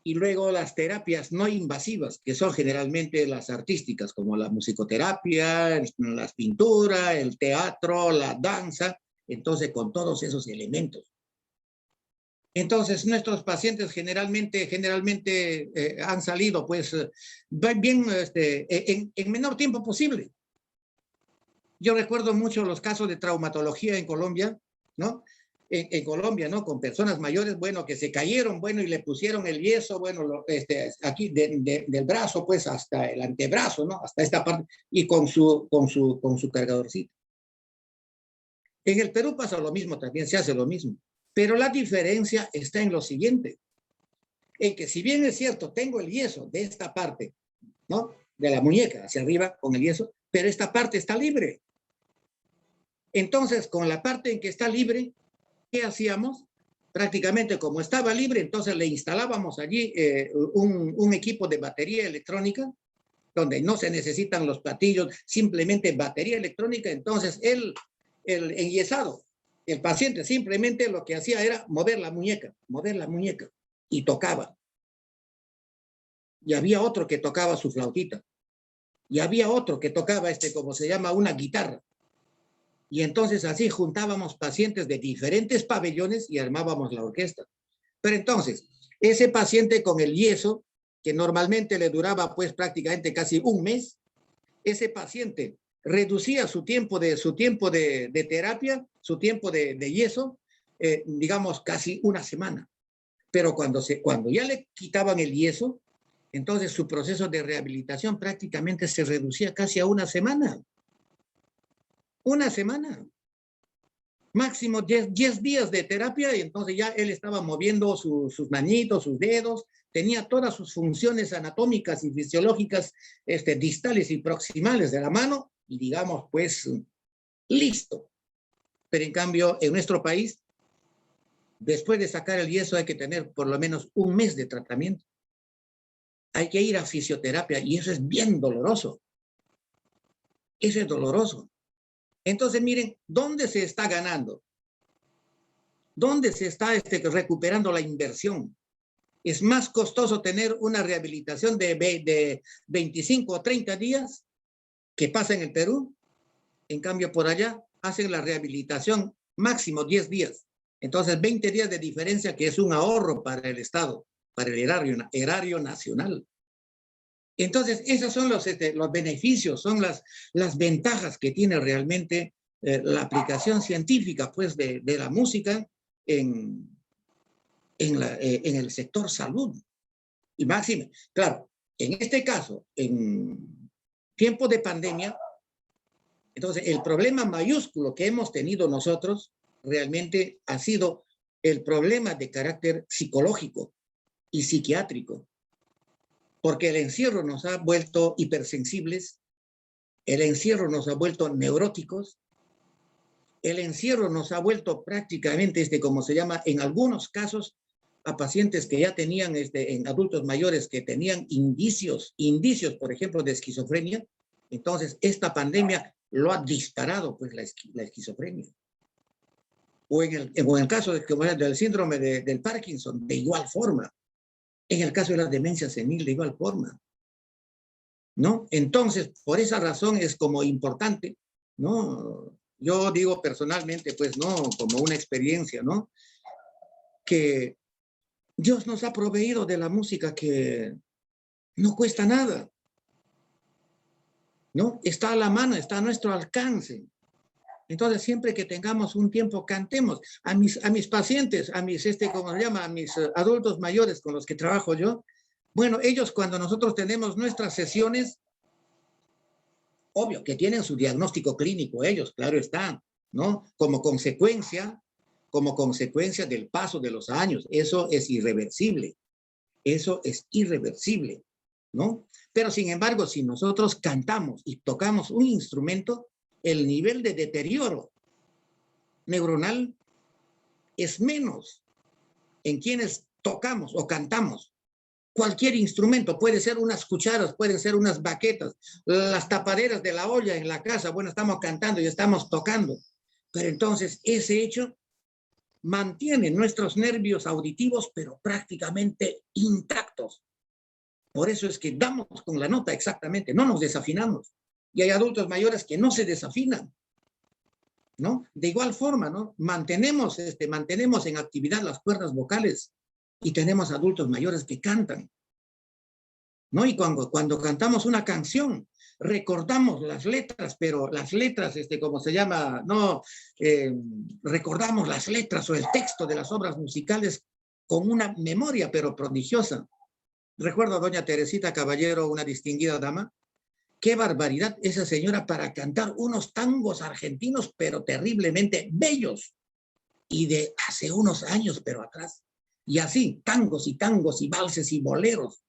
[SPEAKER 2] y luego las terapias no invasivas, que son generalmente las artísticas, como la musicoterapia, las pinturas, el teatro, la danza, entonces con todos esos elementos. Entonces nuestros pacientes generalmente han salido pues bien en menor tiempo posible. Yo recuerdo mucho los casos de traumatología en Colombia, ¿no? En Colombia, ¿no? Con personas mayores, bueno, que se cayeron, bueno, y le pusieron el yeso, bueno, aquí del brazo, pues, hasta el antebrazo, ¿no? Hasta esta parte, y con su cargadorcito. En el Perú pasa lo mismo, también se hace lo mismo. Pero la diferencia está en lo siguiente, en que si bien es cierto, tengo el yeso de esta parte, ¿no? De la muñeca hacia arriba con el yeso, pero esta parte está libre. Entonces, con la parte en que está libre, ¿qué hacíamos? Prácticamente como estaba libre, entonces le instalábamos allí un equipo de batería electrónica, donde no se necesitan los platillos, simplemente batería electrónica. Entonces el enyesado, el paciente simplemente lo que hacía era mover la muñeca, y tocaba. Y había otro que tocaba su flautita. Y había otro que tocaba como se llama, una guitarra. Y entonces así juntábamos pacientes de diferentes pabellones y armábamos la orquesta. Pero entonces, ese paciente con el yeso, que normalmente le duraba pues prácticamente casi un mes, ese paciente reducía su tiempo de terapia, su tiempo de yeso, digamos, casi una semana. Pero cuando ya le quitaban el yeso, entonces su proceso de rehabilitación prácticamente se reducía casi a una semana. Una semana. Máximo 10 días de terapia y entonces ya él estaba moviendo sus manitos, sus dedos, tenía todas sus funciones anatómicas y fisiológicas distales y proximales de la mano y digamos pues listo. Pero en cambio en nuestro país, después de sacar el yeso hay que tener por lo menos un mes de tratamiento. Hay que ir a fisioterapia y eso es bien doloroso. Eso es doloroso. Entonces, miren, ¿dónde se está ganando? ¿Dónde se está recuperando la inversión? Es más costoso tener una rehabilitación de 25 o 30 días que pasa en el Perú. En cambio, por allá hacen la rehabilitación máximo 10 días. Entonces, 20 días de diferencia que es un ahorro para el Estado, para el erario nacional. Entonces, esos son los beneficios, son las ventajas que tiene realmente la aplicación científica pues, de la música en el sector salud. Y máximo, claro, en este caso, en tiempo de pandemia, entonces el problema mayúsculo que hemos tenido nosotros realmente ha sido el problema de carácter psicológico y psiquiátrico. Porque el encierro nos ha vuelto hipersensibles, el encierro nos ha vuelto neuróticos, el encierro nos ha vuelto prácticamente, como se llama, en algunos casos, a pacientes que ya tenían, en adultos mayores que tenían indicios, por ejemplo, de esquizofrenia. Entonces, esta pandemia lo ha disparado, pues, la esquizofrenia. O en el caso del síndrome del Parkinson, de igual forma. En el caso de la demencia senil, de igual forma, ¿no? Entonces, por esa razón es como importante, ¿no? Yo digo personalmente, pues, ¿no? Como una experiencia, ¿no? Que Dios nos ha proveído de la música que no cuesta nada, ¿no? Está a la mano, está a nuestro alcance. Entonces, siempre que tengamos un tiempo, cantemos. A mis pacientes, a mis, ¿cómo se llama? A mis adultos mayores con los que trabajo yo. Bueno, ellos cuando nosotros tenemos nuestras sesiones, obvio que tienen su diagnóstico clínico, ellos, claro está, ¿no? Como consecuencia del paso de los años. Eso es irreversible. Eso es irreversible, ¿no? Pero, sin embargo, si nosotros cantamos y tocamos un instrumento, el nivel de deterioro neuronal es menos en quienes tocamos o cantamos. Cualquier instrumento, puede ser unas cucharas, pueden ser unas baquetas, las tapaderas de la olla en la casa, bueno, estamos cantando y estamos tocando. Pero entonces ese hecho mantiene nuestros nervios auditivos, pero prácticamente intactos. Por eso es que damos con la nota exactamente, no nos desafinamos. Y hay adultos mayores que no se desafinan, ¿no? De igual forma, ¿no? Mantenemos en actividad las cuerdas vocales y tenemos adultos mayores que cantan, ¿no? Y cuando cantamos una canción, recordamos las letras, pero las letras, ¿cómo se llama? No, recordamos las letras o el texto de las obras musicales con una memoria, pero prodigiosa. Recuerdo a doña Teresita Caballero, una distinguida dama. Qué barbaridad esa señora para cantar unos tangos argentinos, pero terriblemente bellos. Y de hace unos años, pero atrás. Y así, tangos y valses y boleros,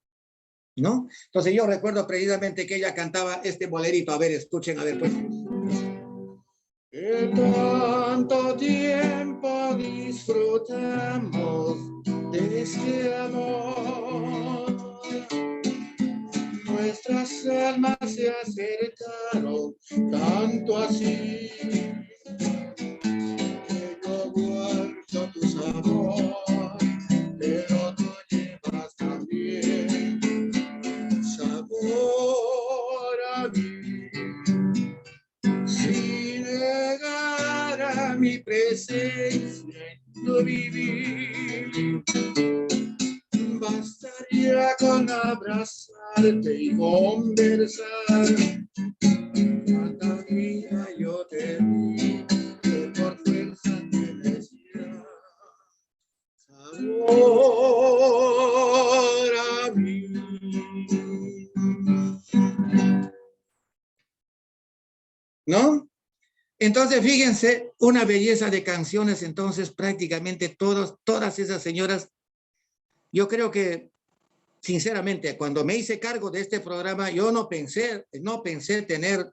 [SPEAKER 2] ¿no? Entonces yo recuerdo precisamente que ella cantaba este bolerito. A ver, escuchen, a ver, pues. Que tanto tiempo disfrutamos de este amor. Nuestras almas se acercaron tanto así que yo guardo tu sabor, pero tú llevas también sabor a mí. Si negara mi presencia en tu vivir, bastaría con abrazarte y conversar. Cantar ¿no? Entonces, fíjense, una belleza de canciones, entonces prácticamente todas esas señoras, yo creo que, sinceramente, cuando me hice cargo de este programa, yo no pensé tener,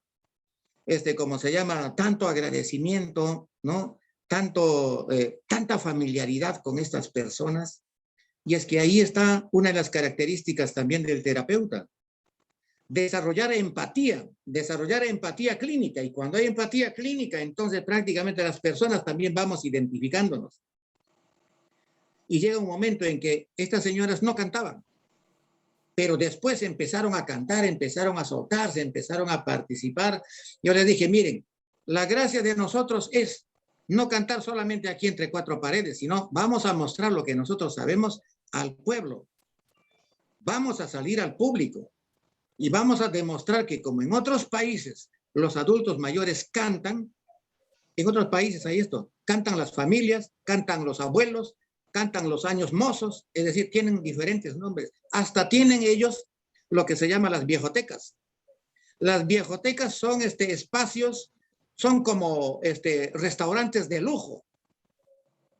[SPEAKER 2] ¿cómo se llama?, tanto agradecimiento, ¿no? Tanta familiaridad con estas personas. Y es que ahí está una de las características también del terapeuta. Desarrollar empatía clínica. Y cuando hay empatía clínica, entonces prácticamente las personas también vamos identificándonos. Y llega un momento en que estas señoras no cantaban, pero después empezaron a cantar, empezaron a soltarse, empezaron a participar. Yo les dije, miren, la gracia de nosotros es no cantar solamente aquí entre cuatro paredes, sino vamos a mostrar lo que nosotros sabemos al pueblo. Vamos a salir al público y vamos a demostrar que como en otros países los adultos mayores cantan, en otros países hay esto, cantan las familias, cantan los abuelos, cantan los años mozos, es decir, tienen diferentes nombres. Hasta tienen ellos lo que se llama las viejotecas. Las viejotecas son espacios, son como restaurantes de lujo.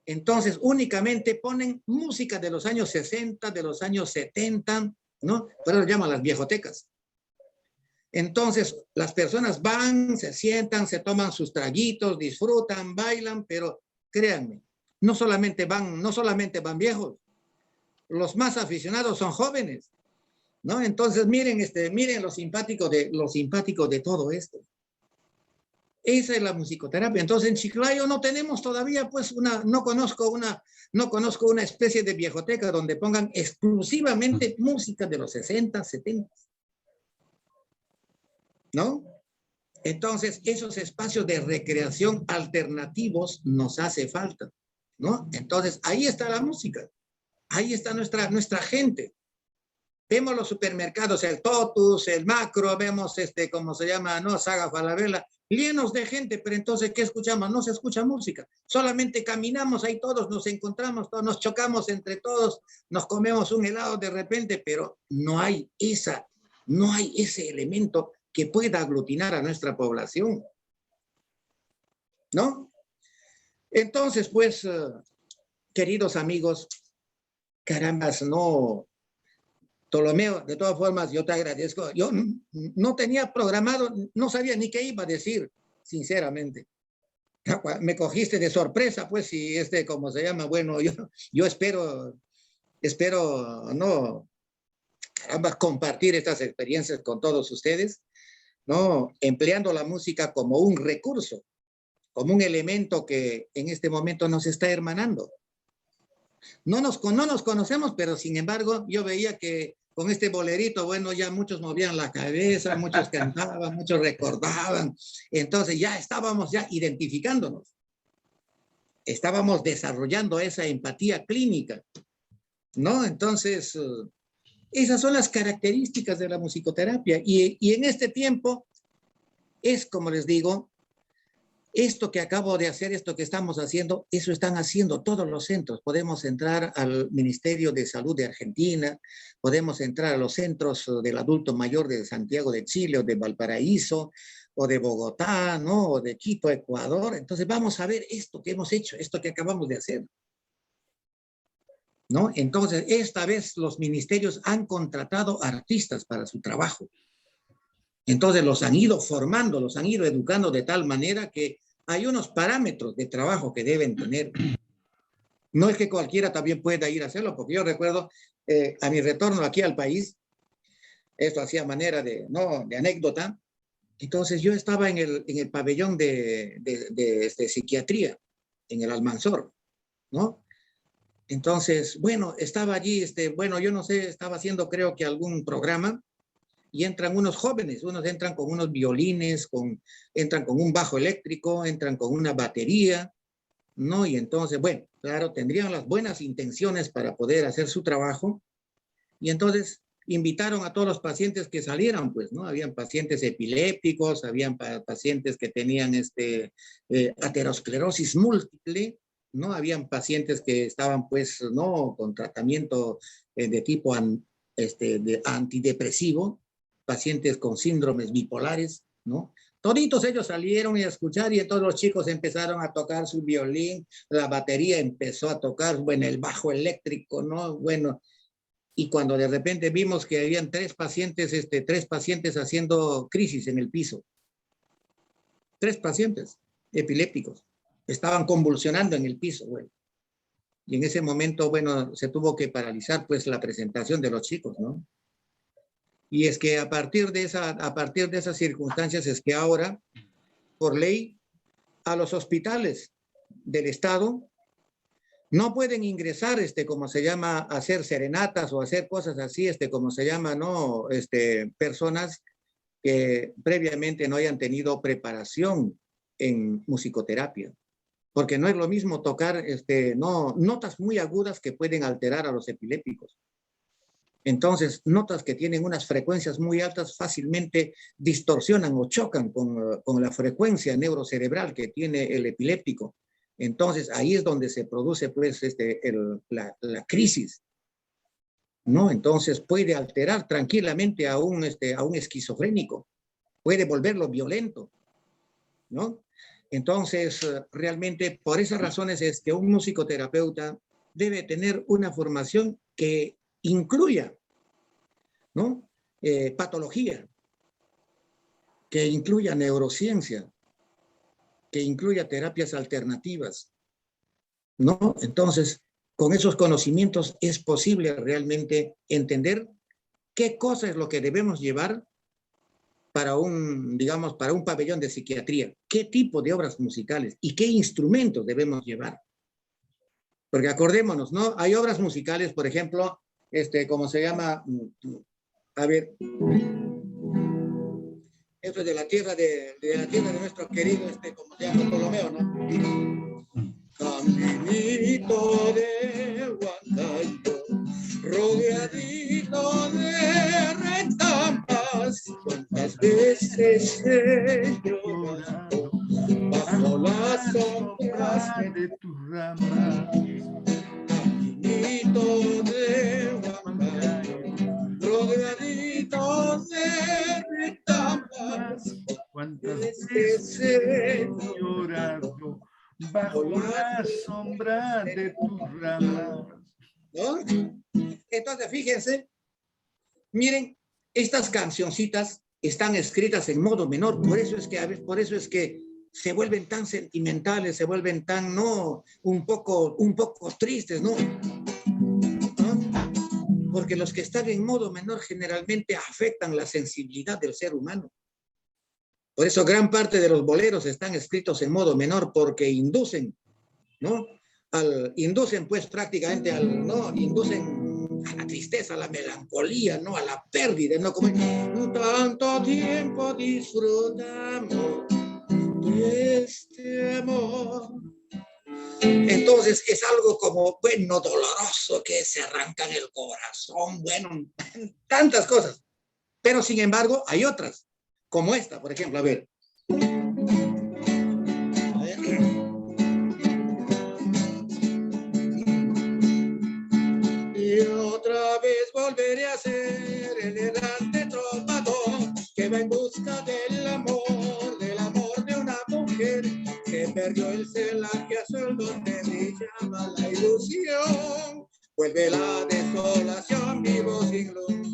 [SPEAKER 2] Entonces, únicamente ponen música de los años 60, de los años 70, ¿no? Por eso lo llaman las viejotecas. Entonces, las personas van, se sientan, se toman sus traguitos, disfrutan, bailan, pero créanme, no solamente van viejos, los más aficionados son jóvenes, ¿no? Entonces, miren lo simpático de todo esto. Esa es la musicoterapia. Entonces, en Chiclayo no tenemos todavía, pues, no conozco una especie de viejoteca donde pongan exclusivamente música de los 60, 70. ¿No? Entonces, esos espacios de recreación alternativos nos hace falta, ¿no? Entonces, ahí está la música. Ahí está nuestra gente. Vemos los supermercados, el Totus, el Macro, vemos ¿cómo se llama? ¿No? Saga Falabella, llenos de gente, pero entonces, ¿qué escuchamos? No se escucha música. Solamente caminamos ahí todos, nos encontramos, todos, nos chocamos entre todos, nos comemos un helado de repente, pero no hay ese elemento que pueda aglutinar a nuestra población, ¿no? Entonces, pues, queridos amigos, carambas, no, Ptolomeo, de todas formas, yo te agradezco. Yo no tenía programado, no sabía ni qué iba a decir, sinceramente. Me cogiste de sorpresa, pues, y ¿cómo se llama? Bueno, yo espero, no, caramba, compartir estas experiencias con todos ustedes, ¿no? Empleando la música como un recurso, como un elemento que en este momento nos está hermanando. No nos conocemos, pero sin embargo, yo veía que con este bolerito, bueno, ya muchos movían la cabeza, muchos cantaban, muchos recordaban. Entonces ya estábamos identificándonos. Estábamos desarrollando esa empatía clínica, ¿no? Entonces, esas son las características de la musicoterapia. Y en este tiempo es, como les digo, esto que acabo de hacer, esto que estamos haciendo, eso están haciendo todos los centros. Podemos entrar al Ministerio de Salud de Argentina, podemos entrar a los centros del adulto mayor de Santiago de Chile o de Valparaíso o de Bogotá, ¿no? O de Quito, Ecuador. Entonces vamos a ver esto que hemos hecho, esto que acabamos de hacer, ¿no? Entonces, esta vez los ministerios han contratado artistas para su trabajo. Entonces los han ido formando, los han ido educando de tal manera que hay unos parámetros de trabajo que deben tener. No es que cualquiera también pueda ir a hacerlo, porque yo recuerdo a mi retorno aquí al país, esto hacía manera de anécdota. Entonces yo estaba en el pabellón de psiquiatría, en el Almanzor, ¿no? Entonces, bueno, estaba allí, bueno, yo no sé, estaba haciendo creo que algún programa, y entran unos jóvenes, unos entran con unos violines, entran con un bajo eléctrico, entran con una batería, ¿no? Y entonces, bueno, claro, tendrían las buenas intenciones para poder hacer su trabajo, y entonces invitaron a todos los pacientes que salieran, pues, ¿no? Habían pacientes epilépticos, habían pacientes que tenían aterosclerosis múltiple, ¿no? Habían pacientes que estaban, pues, ¿no? Con tratamiento de tipo de antidepresivo, pacientes con síndromes bipolares, ¿no? Toditos ellos salieron a escuchar y todos los chicos empezaron a tocar su violín, la batería empezó a tocar, bueno, el bajo eléctrico, ¿no? Bueno, y cuando de repente vimos que habían tres pacientes haciendo crisis en el piso. 3 pacientes epilépticos. Estaban convulsionando en el piso, bueno. Y en ese momento, bueno, se tuvo que paralizar, pues, la presentación de los chicos, ¿no? Y es que a partir de esas circunstancias es que ahora, por ley, a los hospitales del Estado no pueden ingresar, como se llama, a hacer serenatas o hacer cosas así, como se llama, ¿no? Personas que previamente no hayan tenido preparación en musicoterapia. Porque no es lo mismo tocar notas muy agudas que pueden alterar a los epilépticos. Entonces, notas que tienen unas frecuencias muy altas fácilmente distorsionan o chocan con la frecuencia neurocerebral que tiene el epiléptico. Entonces, ahí es donde se produce, pues, la crisis, ¿no? Entonces, puede alterar tranquilamente a un esquizofrénico, puede volverlo violento, ¿no? Entonces, realmente, por esas razones es que un musicoterapeuta debe tener una formación que incluya, ¿no? Patología, que incluya neurociencia, que incluya terapias alternativas, ¿no? Entonces, con esos conocimientos es posible realmente entender qué cosa es lo que debemos llevar para un pabellón de psiquiatría, qué tipo de obras musicales y qué instrumentos debemos llevar. Porque acordémonos, ¿no? Hay obras musicales, por ejemplo, ¿cómo se llama? A ver, esto es de la tierra de nuestro querido, ¿cómo se llama? Ptolomeo, ¿no? Caminito de Huancayo, rodeadito de retamas, cuántas veces he llorado bajo las sombras de tus ramas. Caminito de Huancayo, rodeadito de retamas,
[SPEAKER 4] cuántas veces he llorado bajo la sombra de tus ramas.
[SPEAKER 2] ¿No? Entonces, fíjense, miren, estas cancioncitas están escritas en modo menor, por eso es que se vuelven tan sentimentales, se vuelven tan, ¿no? Un poco tristes, ¿no? Porque los que están en modo menor generalmente afectan la sensibilidad del ser humano. Por eso gran parte de los boleros están escritos en modo menor, porque inducen, ¿no? Inducen pues prácticamente inducen a la tristeza, a la melancolía, ¿no? A la pérdida, ¿no? Como tanto tiempo disfrutamos de este amor. Entonces es algo como, bueno, doloroso, que se arrancan el corazón, bueno, tantas cosas. Pero sin embargo hay otras, como esta, por ejemplo, a ver. Y otra vez volveré a ser el errante trovador que va en busca del amor de una mujer que perdió el celaje azul donde brillaba la ilusión. Vuelve la desolación, vivo sin luz.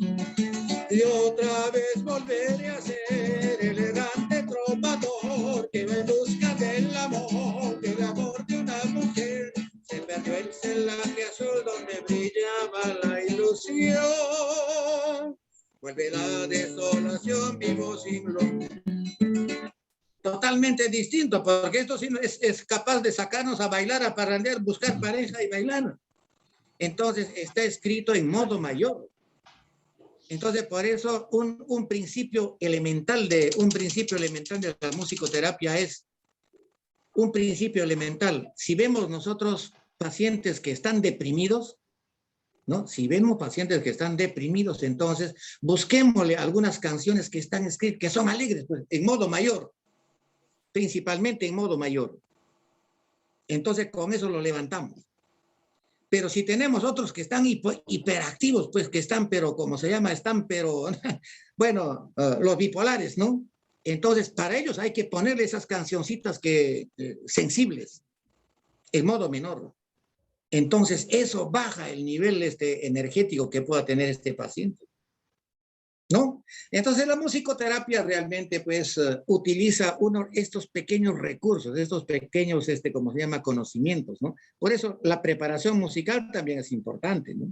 [SPEAKER 2] Y otra vez volveré a ser el errante trovador que va en busca del amor de una mujer. Se perdió el celaje azul donde brillaba la ilusión. Vuelve la desolación, vivo sin luz. Totalmente distinto, porque esto sí es capaz de sacarnos a bailar, a parrandear, buscar pareja y bailar. Entonces está escrito en modo mayor. Entonces, por eso, un principio elemental de la musicoterapia es un principio elemental. Si vemos nosotros pacientes que están deprimidos, ¿no? Si vemos pacientes que están deprimidos, entonces busquémosle algunas canciones que están escritas, que son alegres, pues, en modo mayor, principalmente en modo mayor. Entonces, con eso lo levantamos. Pero si tenemos otros que están hiperactivos, pues que están, pero, ¿cómo se llama? Están, pero, bueno, los bipolares, ¿no? Entonces, para ellos hay que ponerle esas cancioncitas sensibles, en modo menor. Entonces, eso baja el nivel energético que pueda tener este paciente, ¿no? Entonces, la musicoterapia realmente, pues, utiliza estos pequeños recursos, estos pequeños, como se llama, conocimientos, ¿no? Por eso, la preparación musical también es importante, ¿no?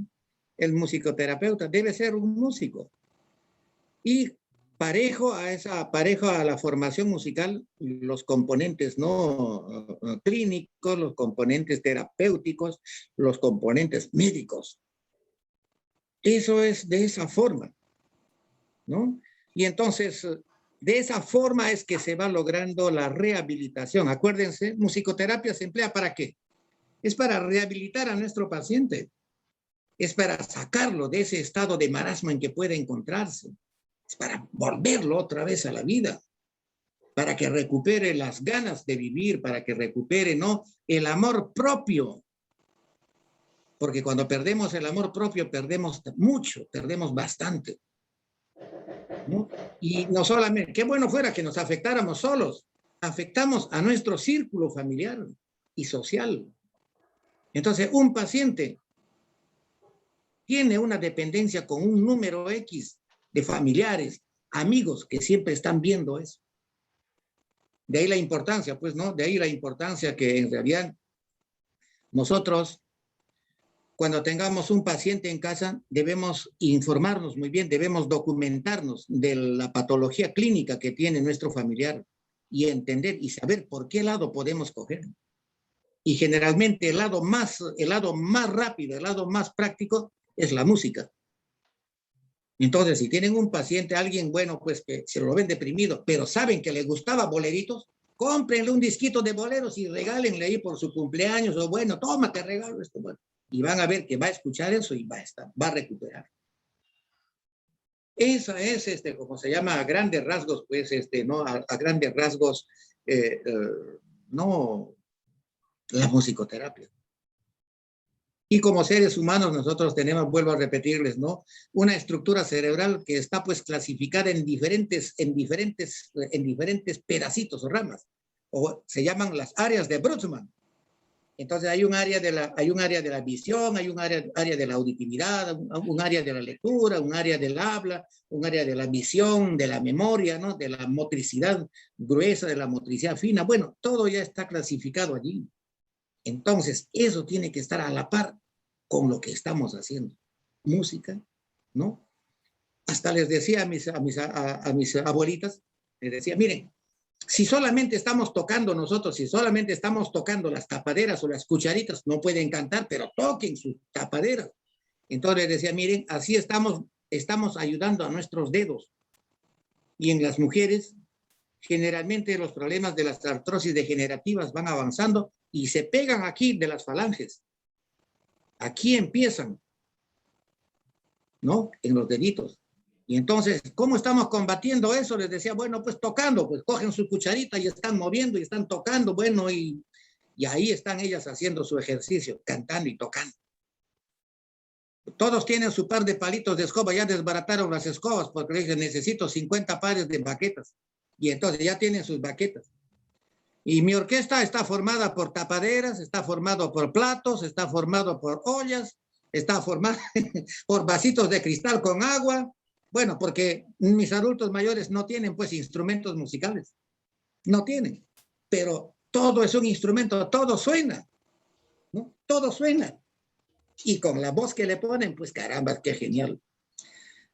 [SPEAKER 2] El musicoterapeuta debe ser un músico. Y parejo a la formación musical, los componentes no clínicos, los componentes terapéuticos, los componentes médicos. Eso es de esa forma, ¿no? Y entonces, de esa forma es que se va logrando la rehabilitación. Acuérdense, musicoterapia se emplea ¿para qué? Es para rehabilitar a nuestro paciente. Es para sacarlo de ese estado de marasmo en que puede encontrarse. Es para volverlo otra vez a la vida, para que recupere las ganas de vivir, para que recupere, ¿no?, el amor propio. Porque cuando perdemos el amor propio, perdemos mucho, perdemos bastante, ¿no? Y no solamente, qué bueno fuera que nos afectáramos solos, afectamos a nuestro círculo familiar y social. Entonces, un paciente tiene una dependencia con un número X de familiares, amigos que siempre están viendo eso. De ahí la importancia, pues, ¿no? De ahí la importancia que en realidad nosotros, cuando tengamos un paciente en casa, debemos informarnos muy bien, debemos documentarnos de la patología clínica que tiene nuestro familiar y entender y saber por qué lado podemos coger. Y generalmente el lado más rápido, el lado más práctico es la música. Entonces, si tienen un paciente, alguien bueno, pues que se lo ven deprimido, pero saben que le gustaba boleritos, cómprenle un disquito de boleros y regálenle ahí por su cumpleaños, o bueno, toma, te regalo esto, bueno. Y van a ver que va a escuchar eso y va a recuperar. Esa es, como se llama, a grandes rasgos, pues, ¿no? A grandes rasgos, no, la musicoterapia. Y como seres humanos nosotros tenemos, vuelvo a repetirles, ¿no?, una estructura cerebral que está pues clasificada en diferentes pedacitos o ramas, o se llaman las áreas de Boltzmann. Entonces hay un área de la visión, hay un área de la auditividad, un área de la lectura, un área del habla, un área de la visión, de la memoria, ¿no?, de la motricidad gruesa, de la motricidad fina. Bueno, todo ya está clasificado allí. Entonces, eso tiene que estar a la par con lo que estamos haciendo. Música, ¿no? Hasta les decía a mis abuelitas, les decía, miren, si solamente estamos tocando nosotros, si solamente estamos tocando las tapaderas o las cucharitas, no pueden cantar, pero toquen sus tapaderas. Entonces les decía, miren, así estamos ayudando a nuestros dedos. Y en las mujeres, generalmente los problemas de las artrosis degenerativas van avanzando y se pegan aquí de las falanges. Aquí empiezan, ¿no?, en los deditos. Y entonces, ¿cómo estamos combatiendo eso? Les decía, bueno, pues tocando, pues cogen su cucharita y están moviendo y están tocando, bueno, y ahí están ellas haciendo su ejercicio, cantando y tocando. Todos tienen su par de palitos de escoba, ya desbarataron las escobas porque les dije, necesito 50 pares de baquetas. Y entonces ya tienen sus baquetas. Y mi orquesta está formada por tapaderas, está formado por platos, está formado por ollas, está formado por vasitos de cristal con agua. Bueno, porque mis adultos mayores no tienen pues instrumentos musicales. No tienen. Pero todo es un instrumento, todo suena, ¿no? Todo suena. Y con la voz que le ponen, pues caramba, qué genial.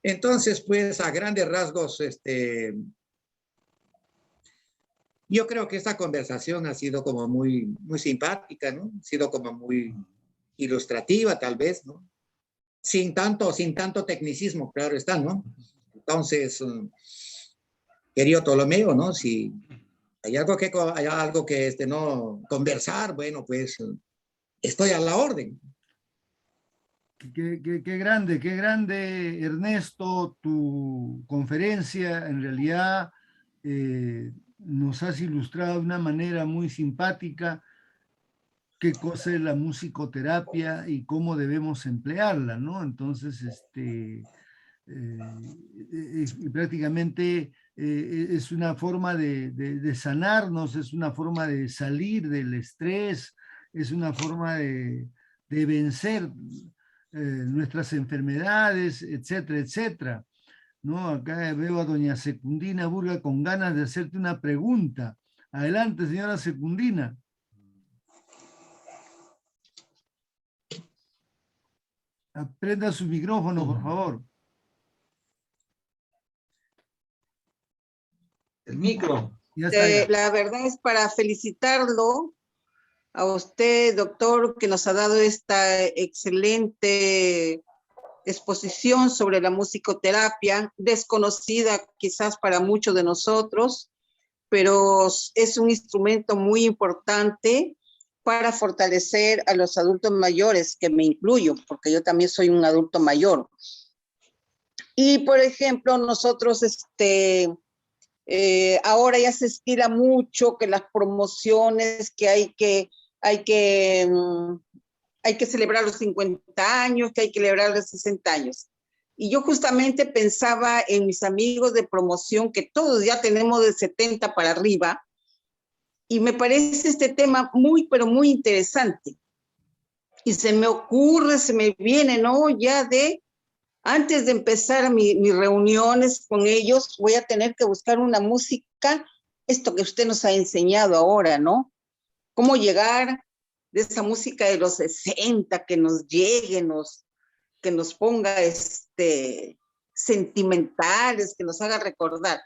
[SPEAKER 2] Entonces, pues a grandes rasgos, yo creo que esta conversación ha sido como muy, muy simpática, ¿no? Ha sido como muy ilustrativa, tal vez, ¿no? Sin tanto tecnicismo, claro está, ¿no? Entonces, querido Ptolomeo, ¿no? Si hay algo que no conversar, bueno, pues estoy a la orden.
[SPEAKER 4] Qué grande, Ernesto, tu conferencia. En realidad nos has ilustrado de una manera muy simpática qué cosa es la musicoterapia y cómo debemos emplearla, ¿no? Entonces, y prácticamente es una forma de sanarnos, es una forma de salir del estrés, es una forma de vencer nuestras enfermedades, etcétera, etcétera. ¿No? Acá veo a doña Secundina Burga con ganas de hacerte una pregunta. Adelante, señora Secundina. Prenda su micrófono, por favor.
[SPEAKER 5] El micro.
[SPEAKER 4] Ya está, ya.
[SPEAKER 7] La verdad es para felicitarlo a usted, doctor, que nos ha dado esta excelente exposición sobre la musicoterapia, desconocida quizás para muchos de nosotros, pero es un instrumento muy importante para fortalecer a los adultos mayores, que me incluyo, porque yo también soy un adulto mayor. Y, por ejemplo, nosotros, ahora ya se estira mucho que las promociones, que hay que celebrar los 50 años, que hay que celebrar los 60 años. Y yo justamente pensaba en mis amigos de promoción, que todos ya tenemos de 70 para arriba, y me parece este tema muy, pero muy interesante. Y se me ocurre, se me viene, ¿no? Ya antes de empezar mis reuniones con ellos, voy a tener que buscar una música, esto que usted nos ha enseñado ahora, ¿no? Cómo llegar de esa música de los 60, que nos llegue, que nos ponga sentimentales, que nos haga recordar.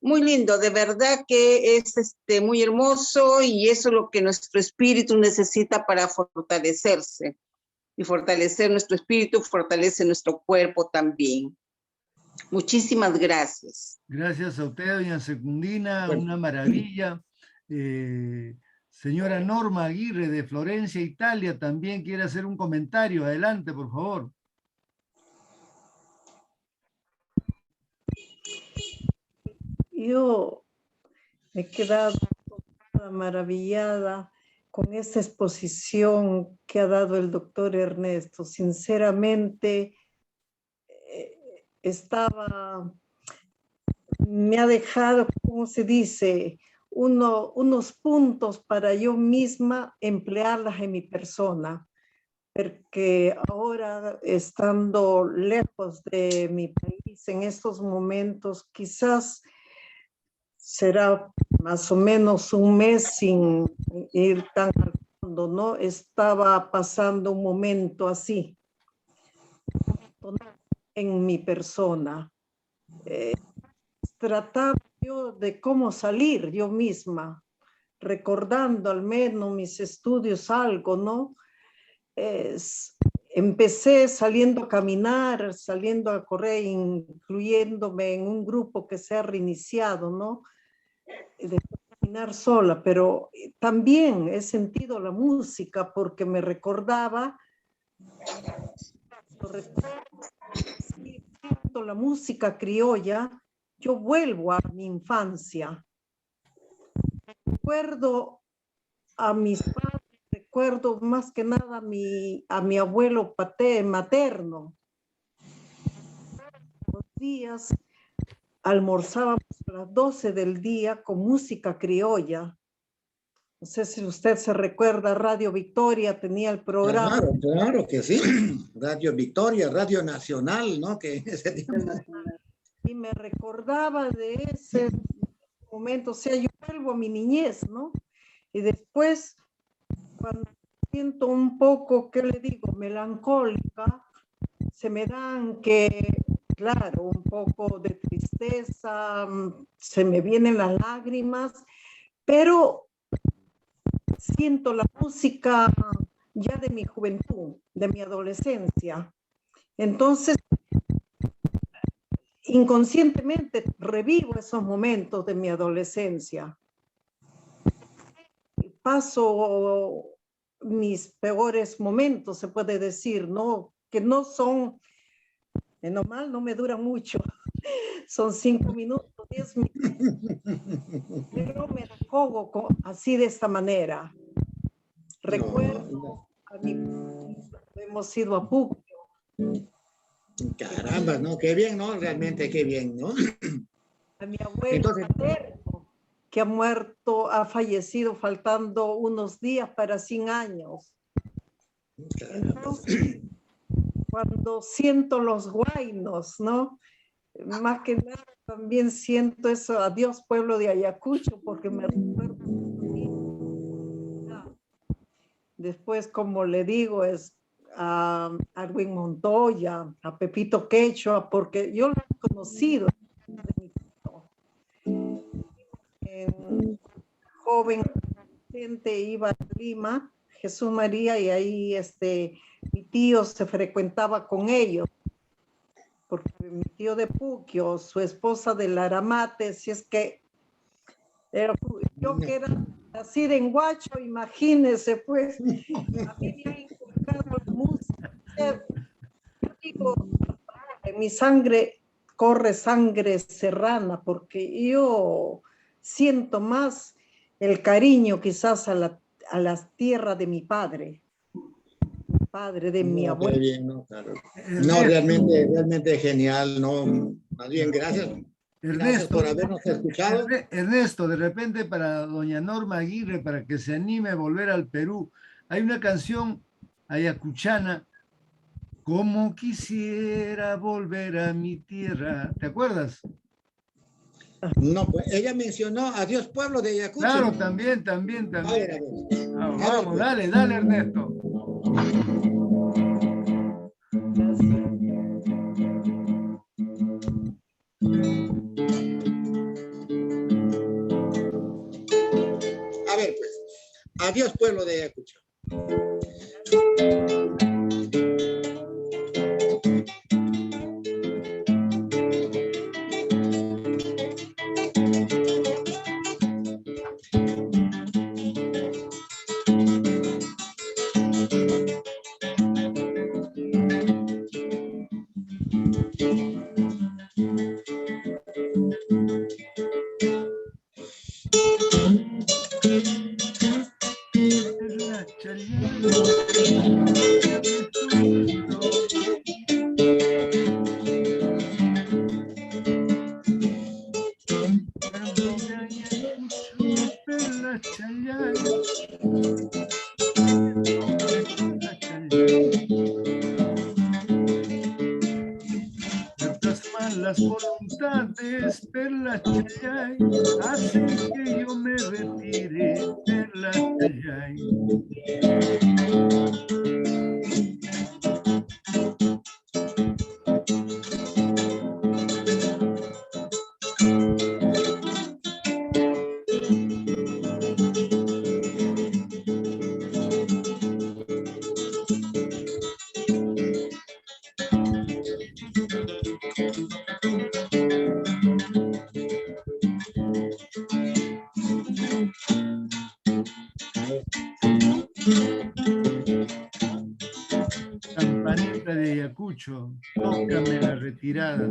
[SPEAKER 7] Muy lindo, de verdad que es muy hermoso, y eso es lo que nuestro espíritu necesita para fortalecerse. Y fortalecer nuestro espíritu fortalece nuestro cuerpo también. Muchísimas gracias.
[SPEAKER 4] Gracias a usted, doña Secundina, una maravilla. Señora Norma Aguirre de Florencia, Italia, también quiere hacer un comentario. Adelante, por favor.
[SPEAKER 1] Yo me he quedado maravillada con esta exposición que ha dado el doctor Ernesto. Sinceramente, me ha dejado, ¿cómo se dice?, unos puntos para yo misma emplearlas en mi persona, porque ahora, estando lejos de mi país en estos momentos, quizás será más o menos un mes sin ir tan al fondo, ¿no? Estaba pasando un momento así en mi persona. Trataba yo de cómo salir yo misma, recordando al menos mis estudios algo, ¿no? Empecé saliendo a caminar, saliendo a correr, incluyéndome en un grupo que se ha reiniciado, ¿no? De caminar sola, pero también he sentido la música porque me recordaba, siento la música criolla, yo vuelvo a mi infancia. Recuerdo a mis padres, recuerdo más que nada a mi abuelo materno. Los días almorzábamos a las 12 del día con música criolla. No sé si usted se recuerda, Radio Victoria tenía el programa.
[SPEAKER 2] Claro, claro que sí. Radio Victoria, Radio Nacional, ¿no? Que ese tiempo...
[SPEAKER 1] Y me recordaba de ese momento, o sea, yo vuelvo a mi niñez, ¿no? Y después, cuando siento un poco, ¿qué le digo?, melancólica, se me dan claro, un poco de tristeza, se me vienen las lágrimas, pero siento la música ya de mi juventud, de mi adolescencia. Entonces, inconscientemente revivo esos momentos de mi adolescencia. Paso mis peores momentos, se puede decir, ¿no? Que no son, menos mal, no me duran mucho. Son 5 minutos, 10 minutos. Pero me acogo así de esta manera. Recuerdo a mi hemos ido a Pucllao.
[SPEAKER 2] Caramba, ¿no? Qué bien, ¿no? Realmente qué bien, ¿no?
[SPEAKER 1] A mi abuelo
[SPEAKER 2] Entonces,
[SPEAKER 1] paterno, que ha muerto, ha fallecido faltando unos días para 100 años. Entonces, cuando siento los huaynos, ¿no? Más que nada también siento eso, adiós pueblo de Ayacucho, porque me recuerdo. Después, como le digo, es a Arwin Montoya, a Pepito Quechua, porque yo lo he conocido. Joven gente iba a Lima, Jesús María, y ahí mi tío se frecuentaba con ellos, porque mi tío de Puquio, su esposa de Laramate, si es que yo que era nacida en Huacho, imagínense, pues, a mí me ha inculcado la música. Yo digo, en mi sangre corre sangre serrana, porque yo siento más el cariño quizás a la tierra de mi padre, de mi abuelo.
[SPEAKER 2] Qué bien, ¿no? Claro. No, realmente genial, ¿no? Más bien, gracias. Gracias por habernos escuchado.
[SPEAKER 4] Ernesto, de repente para doña Norma Aguirre, para que se anime a volver al Perú, hay una canción ayacuchana, como quisiera volver a mi tierra. ¿Te acuerdas?
[SPEAKER 2] No, pues ella mencionó Adiós Pueblo de Ayacucho.
[SPEAKER 4] Claro, también.
[SPEAKER 2] A ver.
[SPEAKER 4] Vamos, dale, Ernesto.
[SPEAKER 2] A ver, pues. Adiós Pueblo de Ayacucho.
[SPEAKER 4] Las voluntades de la Chayay hacen que yo me retire de la Chayay. Campanita de Ayacucho, tócame la retirada.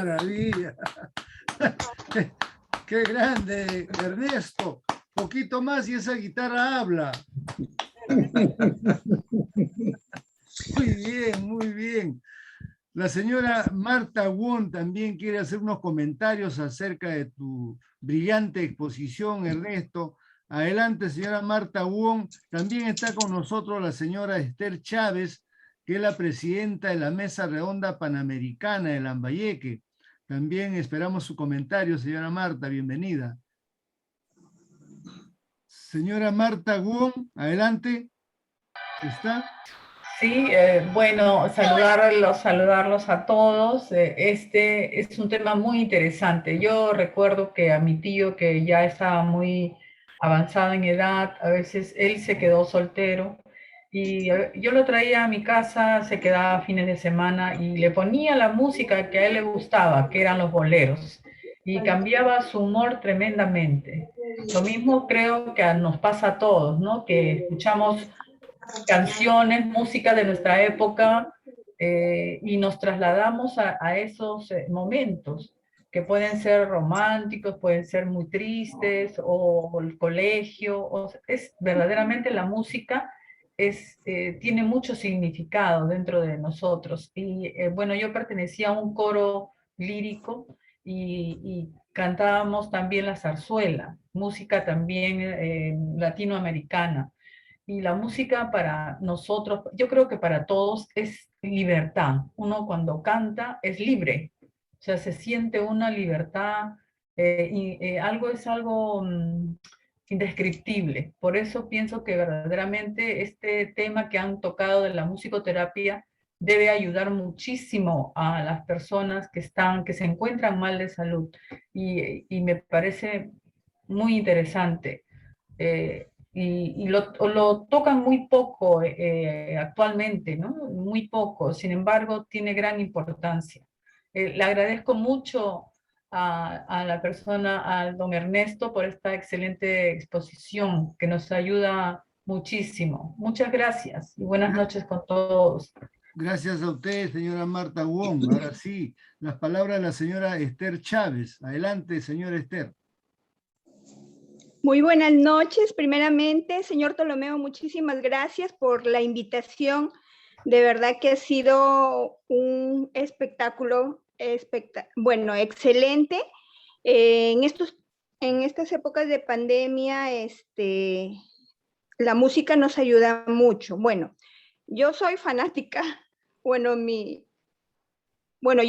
[SPEAKER 4] maravilla! ¡Qué grande, Ernesto! Poquito más y esa guitarra habla. Muy bien, muy bien. La señora Marta Wong también quiere hacer unos comentarios acerca de tu brillante exposición, Ernesto. Adelante, señora Marta Wong. También está con nosotros la señora Esther Chávez, que es la presidenta de la Mesa Redonda Panamericana de Lambayeque. También esperamos su comentario, señora Marta. Bienvenida. Señora Marta Wong, adelante. ¿Está?
[SPEAKER 8] Sí, bueno, saludarlos a todos. Este es un tema muy interesante. Yo recuerdo que a mi tío, que ya estaba muy avanzado en edad, a veces él se quedó soltero y yo lo traía a mi casa, se quedaba fines de semana y le ponía la música que a él le gustaba, que eran los boleros, y cambiaba su humor tremendamente. Lo mismo creo que nos pasa a todos, ¿no? Que escuchamos canciones, música de nuestra época, y nos trasladamos a esos momentos, que pueden ser románticos, pueden ser muy tristes, o el colegio, es verdaderamente la música tiene mucho significado dentro de nosotros. Y bueno, yo pertenecía a un coro lírico y cantábamos también la zarzuela, música también latinoamericana. Y la música para nosotros, yo creo que para todos es libertad. Uno cuando canta es libre, o sea, se siente una libertad, algo es algo indescriptible. Por eso pienso que verdaderamente este tema que han tocado de la musicoterapia debe ayudar muchísimo a las personas que se encuentran mal de salud. Y me parece muy interesante. Y lo tocan muy poco actualmente, ¿no? Muy poco, sin embargo, tiene gran importancia. Le agradezco mucho a la persona, al don Ernesto, por esta excelente exposición que nos ayuda muchísimo. Muchas gracias y buenas noches con todos.
[SPEAKER 4] Gracias a usted, señora Marta Wong. Ahora sí, las palabras de la señora Esther Chávez. Adelante, señora Esther.
[SPEAKER 9] Muy buenas noches. Primeramente, señor Ptolomeo, muchísimas gracias por la invitación. De verdad que ha sido un espectáculo, bueno, excelente. En estas épocas de pandemia, la música nos ayuda mucho. Bueno, yo soy fanática, yo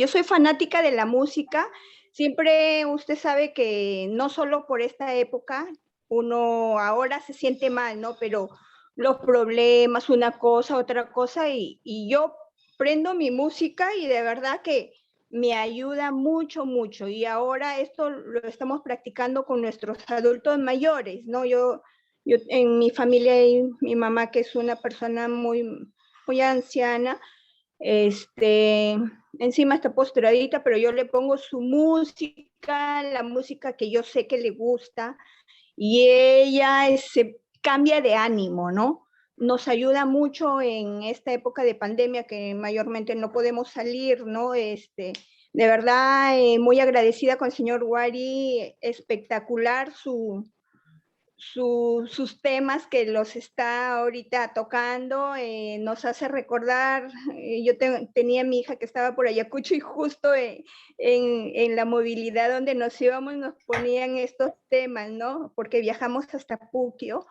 [SPEAKER 9] soy fanática de la música. Siempre usted sabe que no solo por esta época, uno ahora se siente mal, ¿no? Pero los problemas, una cosa, otra cosa, y yo prendo mi música y de verdad que me ayuda mucho, mucho. Y ahora esto lo estamos practicando con nuestros adultos mayores, ¿no? Yo en mi familia hay mi mamá, que es una persona muy, muy anciana, encima está posturadita, pero yo le pongo su música, la música que yo sé que le gusta, y ella se cambia de ánimo, ¿no? Nos ayuda mucho en esta época de pandemia que mayormente no podemos salir, ¿no? De verdad, muy agradecida con el señor Wari, espectacular sus temas que los está ahorita tocando, nos hace recordar, yo tenía a mi hija que estaba por Ayacucho y justo en la movilidad donde nos íbamos nos ponían estos temas, ¿no? Porque viajamos hasta Puquio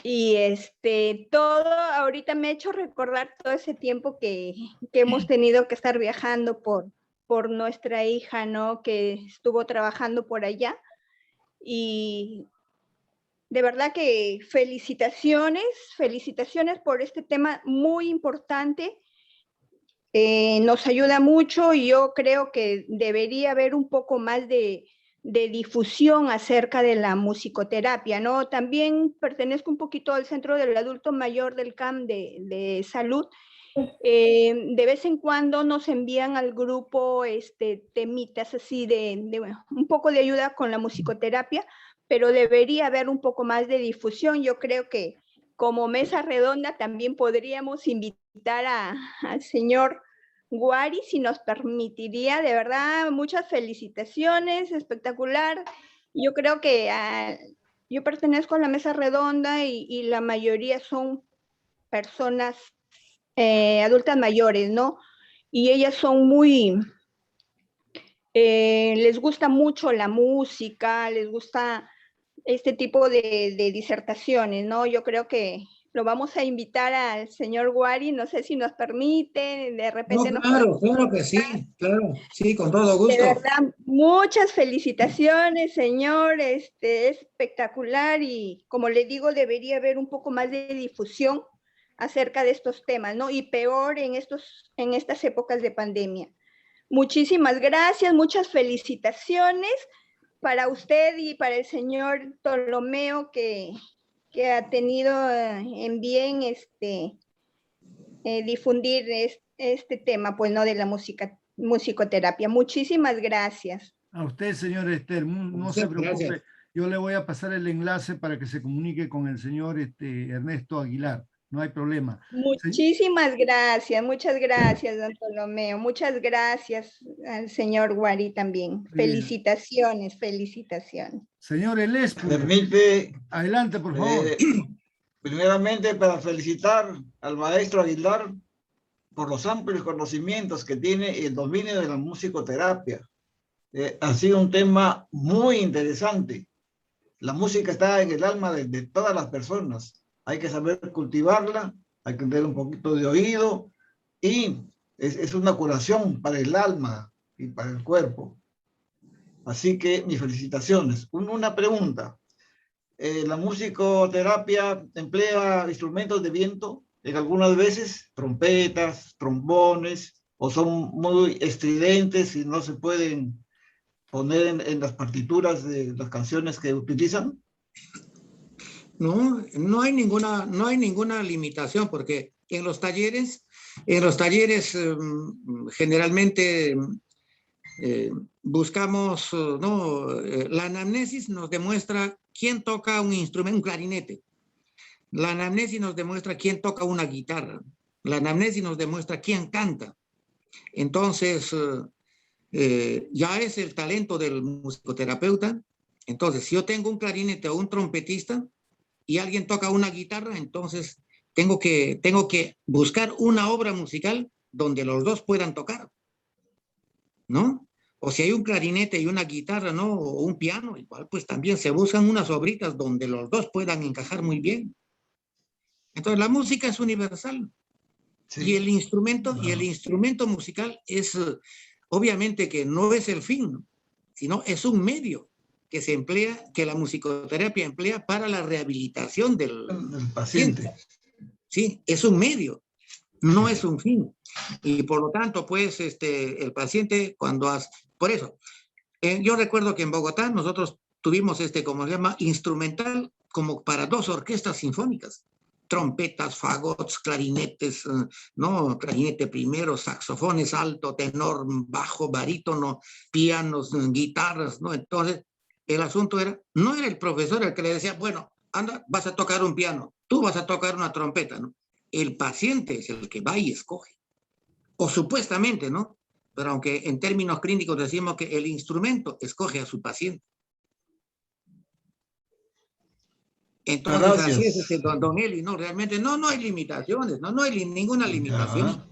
[SPEAKER 9] y todo ahorita me ha hecho recordar todo ese tiempo que hemos tenido que estar viajando por nuestra hija, ¿no? Que estuvo trabajando por allá. Y de verdad que felicitaciones por este tema muy importante. Nos ayuda mucho y yo creo que debería haber un poco más de difusión acerca de la musicoterapia, ¿no? También pertenezco un poquito al Centro del Adulto Mayor del CAM de Salud. De vez en cuando nos envían al grupo temitas así bueno, un poco de ayuda con la musicoterapia, pero debería haber un poco más de difusión. Yo creo que como mesa redonda también podríamos invitar al señor Guari, si nos permitiría, de verdad, muchas felicitaciones, espectacular. Yo creo que yo pertenezco a la mesa redonda y la mayoría son personas adultas mayores, ¿no? Y ellas son muy, les gusta mucho la música, les gusta este tipo de disertaciones, ¿no? Yo creo que lo vamos a invitar al señor Guari, no sé si nos permite, de repente
[SPEAKER 2] No,
[SPEAKER 9] nos
[SPEAKER 2] claro,
[SPEAKER 9] podemos...
[SPEAKER 2] claro que sí, claro, sí, con todo
[SPEAKER 9] De
[SPEAKER 2] gusto.
[SPEAKER 9] verdad, muchas felicitaciones, señor, es espectacular y como le digo, debería haber un poco más de difusión acerca de estos temas, ¿no? Y peor en estas épocas de pandemia. Muchísimas gracias, muchas felicitaciones para usted y para el señor Ptolomeo que ha tenido en bien difundir este tema, pues, ¿no? De la musicoterapia. Muchísimas gracias.
[SPEAKER 4] A usted, señor Esther, no se preocupe. Gracias. Yo le voy a pasar el enlace para que se comunique con el señor Ernesto Aguilar. No hay problema.
[SPEAKER 9] Muchísimas gracias, muchas gracias, don Ptolomeo. Muchas gracias al señor Guari también. Bien. Felicitaciones, felicitaciones.
[SPEAKER 4] Señor Elescu,
[SPEAKER 5] permite,
[SPEAKER 4] adelante, por favor.
[SPEAKER 5] Primeramente, para felicitar al maestro Aguilar por los amplios conocimientos que tiene y el dominio de la musicoterapia. Ha sido un tema muy interesante. La música está en el alma de todas las personas. Hay que saber cultivarla, hay que tener un poquito de oído y es una curación para el alma y para el cuerpo. Así que mis felicitaciones. Una pregunta. ¿La musicoterapia emplea instrumentos de viento? En algunas veces, trompetas, trombones, o son muy estridentes y no se pueden poner en las partituras de las canciones que utilizan.
[SPEAKER 2] No hay ninguna limitación, porque en los talleres generalmente buscamos, la anamnesis nos demuestra quién toca un instrumento, un clarinete. La anamnesis nos demuestra quién toca una guitarra. La anamnesis nos demuestra quién canta. Entonces, ya es el talento del musicoterapeuta. Entonces, si yo tengo un clarinete o un trompetista y alguien toca una guitarra, entonces tengo que buscar una obra musical donde los dos puedan tocar, ¿no? O si hay un clarinete y una guitarra, ¿no? O un piano, igual, pues también se buscan unas obritas donde los dos puedan encajar muy bien. Entonces, la música es universal. Sí. Y el instrumento musical es, obviamente que no es el fin, sino es un medio que se emplea, que la musicoterapia emplea para la rehabilitación del paciente. Sí, es un medio, no es un fin. Y por lo tanto, pues, el paciente cuando hace... Por eso, yo recuerdo que en Bogotá nosotros tuvimos como se llama, instrumental como para 2 orquestas sinfónicas. Trompetas, fagots, clarinetes, ¿no? Clarinete primero, saxofones, alto, tenor, bajo, barítono, pianos, guitarras, ¿no? Entonces, el asunto no era el profesor el que le decía, bueno, anda, vas a tocar un piano, tú vas a tocar una trompeta, ¿no? El paciente es el que va y escoge. O supuestamente, ¿no? Pero aunque en términos clínicos decimos que el instrumento escoge a su paciente. Entonces, gracias. Así es, don Eli, no, realmente no hay limitaciones, no hay ninguna limitación.
[SPEAKER 5] Ajá.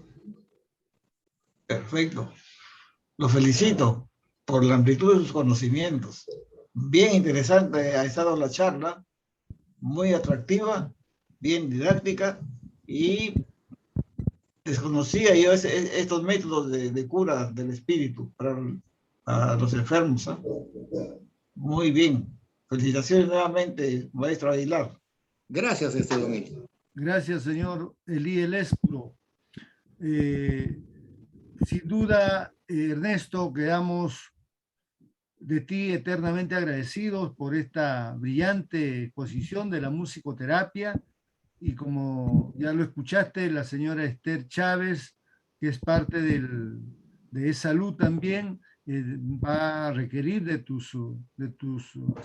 [SPEAKER 5] Perfecto. Lo felicito por la amplitud de sus conocimientos. Bien interesante ha estado la charla, muy atractiva, bien didáctica y desconocía yo estos métodos de cura del espíritu para los enfermos. Muy bien. Felicitaciones nuevamente, maestro Aguilar.
[SPEAKER 2] Gracias, don Eli.
[SPEAKER 4] Gracias, señor Elí Elescu. Sin duda, Ernesto, quedamos de ti eternamente agradecidos por esta brillante exposición de la musicoterapia. Y como ya lo escuchaste, la señora Esther Chávez, que es parte de salud también, va a requerir de tus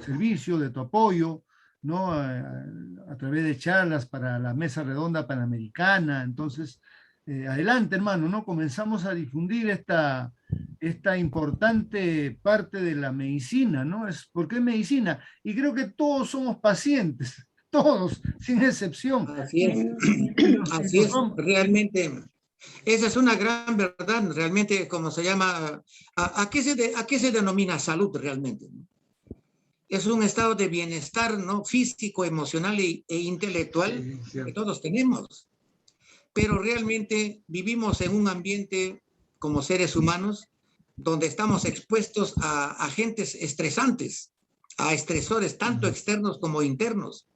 [SPEAKER 4] servicios, de tu apoyo, ¿no? A través de charlas para la Mesa Redonda Panamericana. Entonces, adelante, hermano, ¿no? Comenzamos a difundir esta importante parte de la medicina, ¿no? ¿Por qué medicina? Y creo que todos somos pacientes, todos, sin excepción.
[SPEAKER 2] Así es, así es, realmente. Esa es una gran verdad, realmente, como se llama, ¿a qué se denomina salud realmente? Es un estado de bienestar, ¿no? Físico, emocional e intelectual que todos tenemos. Pero realmente vivimos en un ambiente como seres humanos donde estamos expuestos a agentes estresantes, a estresores tanto externos como internos.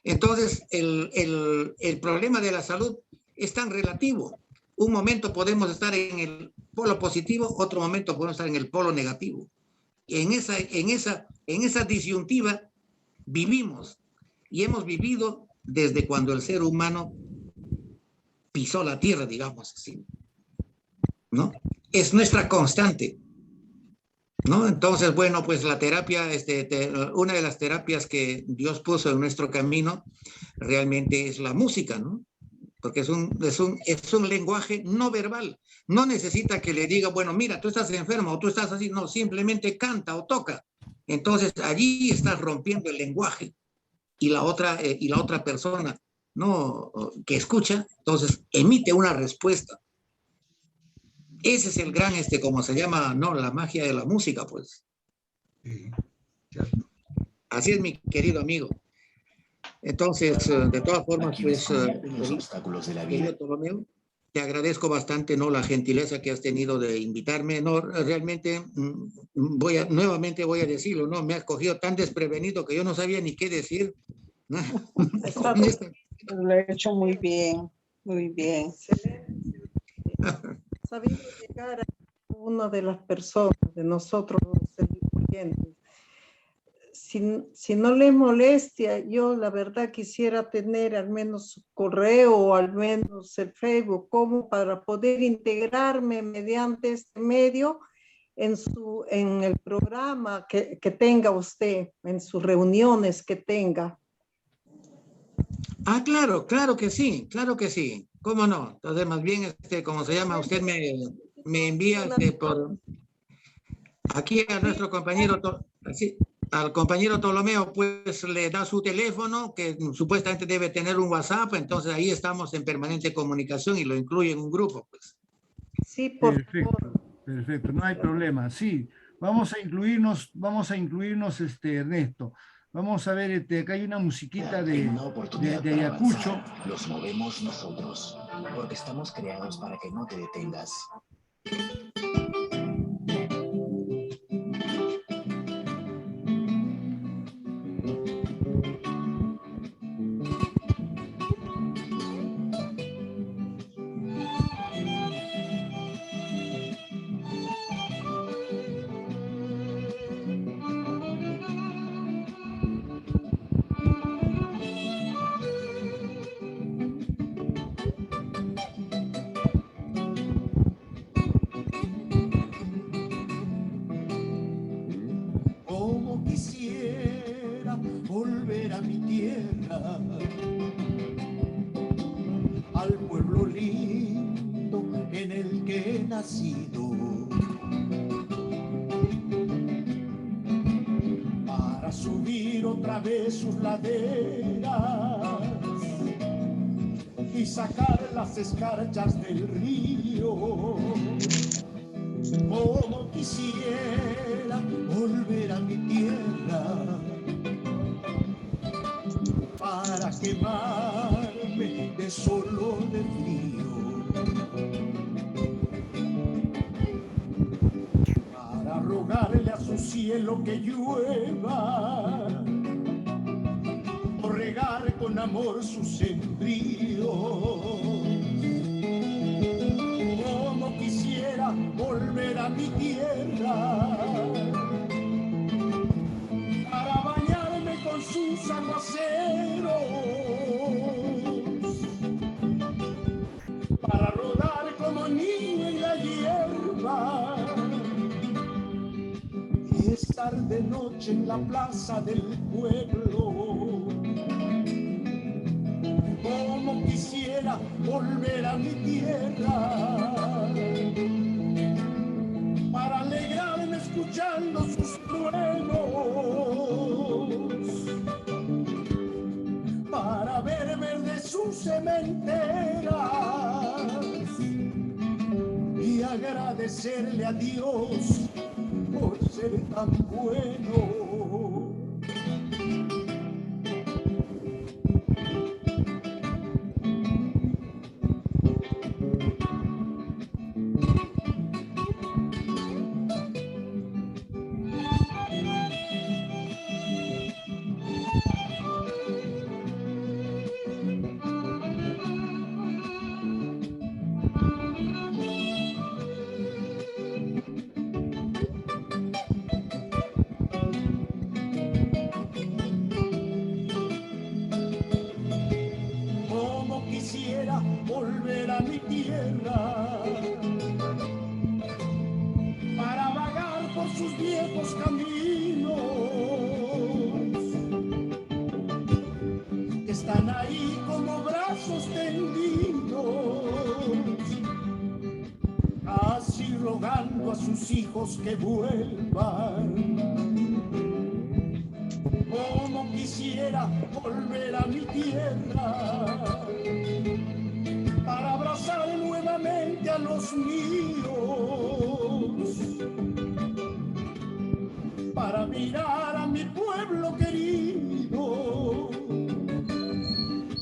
[SPEAKER 2] Entonces, el problema de la salud es tan relativo. Un momento podemos estar en el polo positivo, otro momento podemos estar en el polo negativo. En esa disyuntiva vivimos y hemos vivido desde cuando el ser humano pisó la tierra, digamos así, ¿no? Es nuestra constante, ¿no? Entonces, bueno, pues la terapia, una de las terapias que Dios puso en nuestro camino realmente es la música, ¿no? Porque es un lenguaje no verbal. No necesita que le diga, bueno, mira, tú estás enfermo o tú estás así. No, simplemente canta o toca. Entonces, allí estás rompiendo el lenguaje. Y la otra persona, ¿no? Que escucha, entonces emite una respuesta. Ese es el gran, como se llama, ¿no? La magia de la música, pues.
[SPEAKER 5] Sí.
[SPEAKER 2] Así es, mi querido amigo. Entonces, de todas formas, pues,
[SPEAKER 10] los obstáculos de la vida.
[SPEAKER 2] Tolomeo, te agradezco bastante, ¿no? La gentileza que has tenido de invitarme, ¿no? Realmente, nuevamente voy a decirlo, ¿no? Me has cogido tan desprevenido que yo no sabía ni qué decir.
[SPEAKER 7] Lo he hecho muy bien, muy bien.
[SPEAKER 1] Sabiendo llegar a una de las personas, de nosotros los oyentes. Si no le molestia, yo la verdad quisiera tener al menos su correo o al menos el Facebook, como para poder integrarme mediante este medio en el programa que tenga usted, en sus reuniones que tenga.
[SPEAKER 2] Ah, claro que sí, ¿cómo no? Entonces, más bien, ¿cómo se llama? Usted me envía por aquí a nuestro compañero, al compañero Tolomeo, pues le da su teléfono, que supuestamente debe tener un WhatsApp, entonces ahí estamos en permanente comunicación y lo incluye en un grupo, pues.
[SPEAKER 1] Sí, por favor.
[SPEAKER 4] Perfecto, no hay problema. Sí, vamos a incluirnos, Ernesto. Vamos a ver, acá hay una musiquita de Ayacucho.
[SPEAKER 10] Los movemos nosotros, porque estamos creados para que no te detengas.
[SPEAKER 11] Para subir otra vez sus laderas y sacar las escarchas del río. Como quisiera volver a mi tierra para quemarme de solo de frío. Rogarle a su cielo que llueva, o regar con amor sus sembríos. Como quisiera volver a mi tierra para bañarme con sus aguaceros, para rodar como niño en la hierba y estar de noche en la plaza del pueblo. Como Como quisiera volver a mi tierra para alegrarme escuchando sus truenos, para ver verde sus cementeras y agradecerle a Dios por ser tan bueno. Volver a mi tierra para vagar por sus viejos caminos que están ahí como brazos tendidos, así rogando a sus hijos que vuelvan. Como quisiera volver a mi tierra para abrazar nuevamente a los míos, para mirar a mi pueblo querido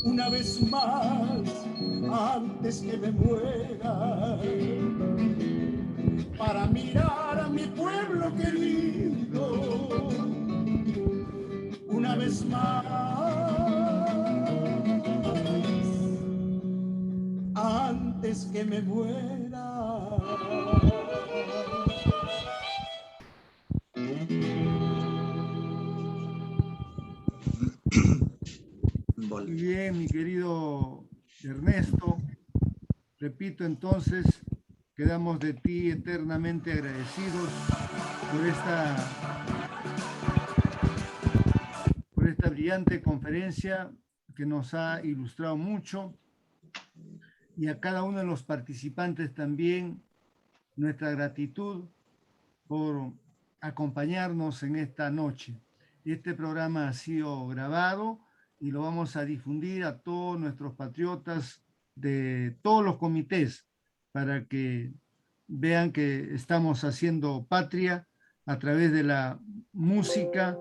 [SPEAKER 11] una vez más antes que me muera, para mirar a mi pueblo querido una vez más antes que me muera.
[SPEAKER 4] Muy bien, mi querido Ernesto. Repito entonces, quedamos de ti eternamente agradecidos por esta brillante conferencia que nos ha ilustrado mucho, y a cada uno de los participantes también nuestra gratitud por acompañarnos en esta noche. Este programa ha sido grabado y lo vamos a difundir a todos nuestros patriotas de todos los comités para que vean que estamos haciendo patria a través de la música.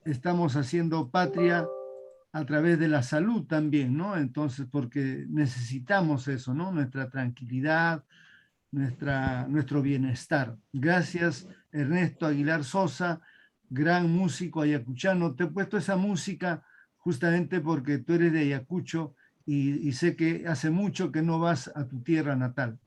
[SPEAKER 4] Estamos haciendo patria a través de la salud también, ¿no? Entonces, porque necesitamos eso, ¿no? Nuestra tranquilidad, nuestro bienestar. Gracias, Ernesto Aguilar Sosa, gran músico ayacuchano. Te he puesto esa música justamente porque tú eres de Ayacucho y sé que hace mucho que no vas a tu tierra natal.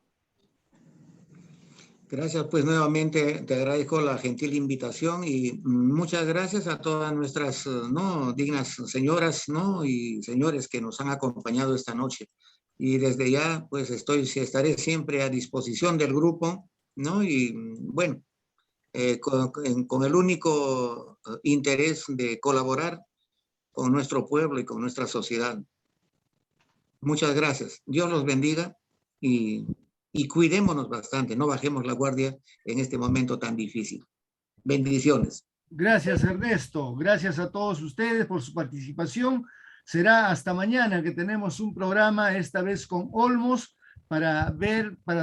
[SPEAKER 2] Gracias, pues nuevamente te agradezco la gentil invitación y muchas gracias a todas nuestras ¿no? dignas señoras, ¿no? y señores que nos han acompañado esta noche. Y desde ya, pues estaré siempre a disposición del grupo, ¿no? Y bueno, con el único interés de colaborar con nuestro pueblo y con nuestra sociedad. Muchas gracias. Dios los bendiga y cuidémonos bastante, no bajemos la guardia en este momento tan difícil. Bendiciones.
[SPEAKER 4] Gracias, Ernesto. Gracias a todos ustedes por su participación. Será hasta mañana que tenemos un programa, esta vez con Olmos, para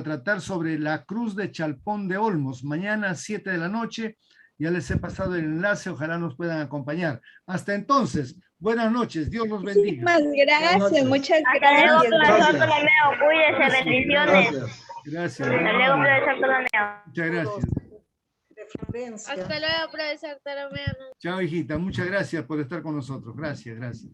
[SPEAKER 4] tratar sobre la Cruz de Chalpón de Olmos. Mañana a 7 de la noche. Ya les he pasado el enlace, ojalá nos puedan acompañar. Hasta entonces, buenas noches, Dios los bendiga.
[SPEAKER 9] Muchísimas gracias, muchas
[SPEAKER 6] Hasta luego,
[SPEAKER 9] gracias.
[SPEAKER 6] profesor Ptolomeo. Cuídese, bendiciones.
[SPEAKER 4] Gracias.
[SPEAKER 6] Hasta luego, profesor Ptolomeo.
[SPEAKER 4] Muchas gracias.
[SPEAKER 1] De Florencia.
[SPEAKER 6] Hasta luego, profesor Ptolomeo.
[SPEAKER 4] Chao, hijita, muchas gracias por estar con nosotros. Gracias, gracias.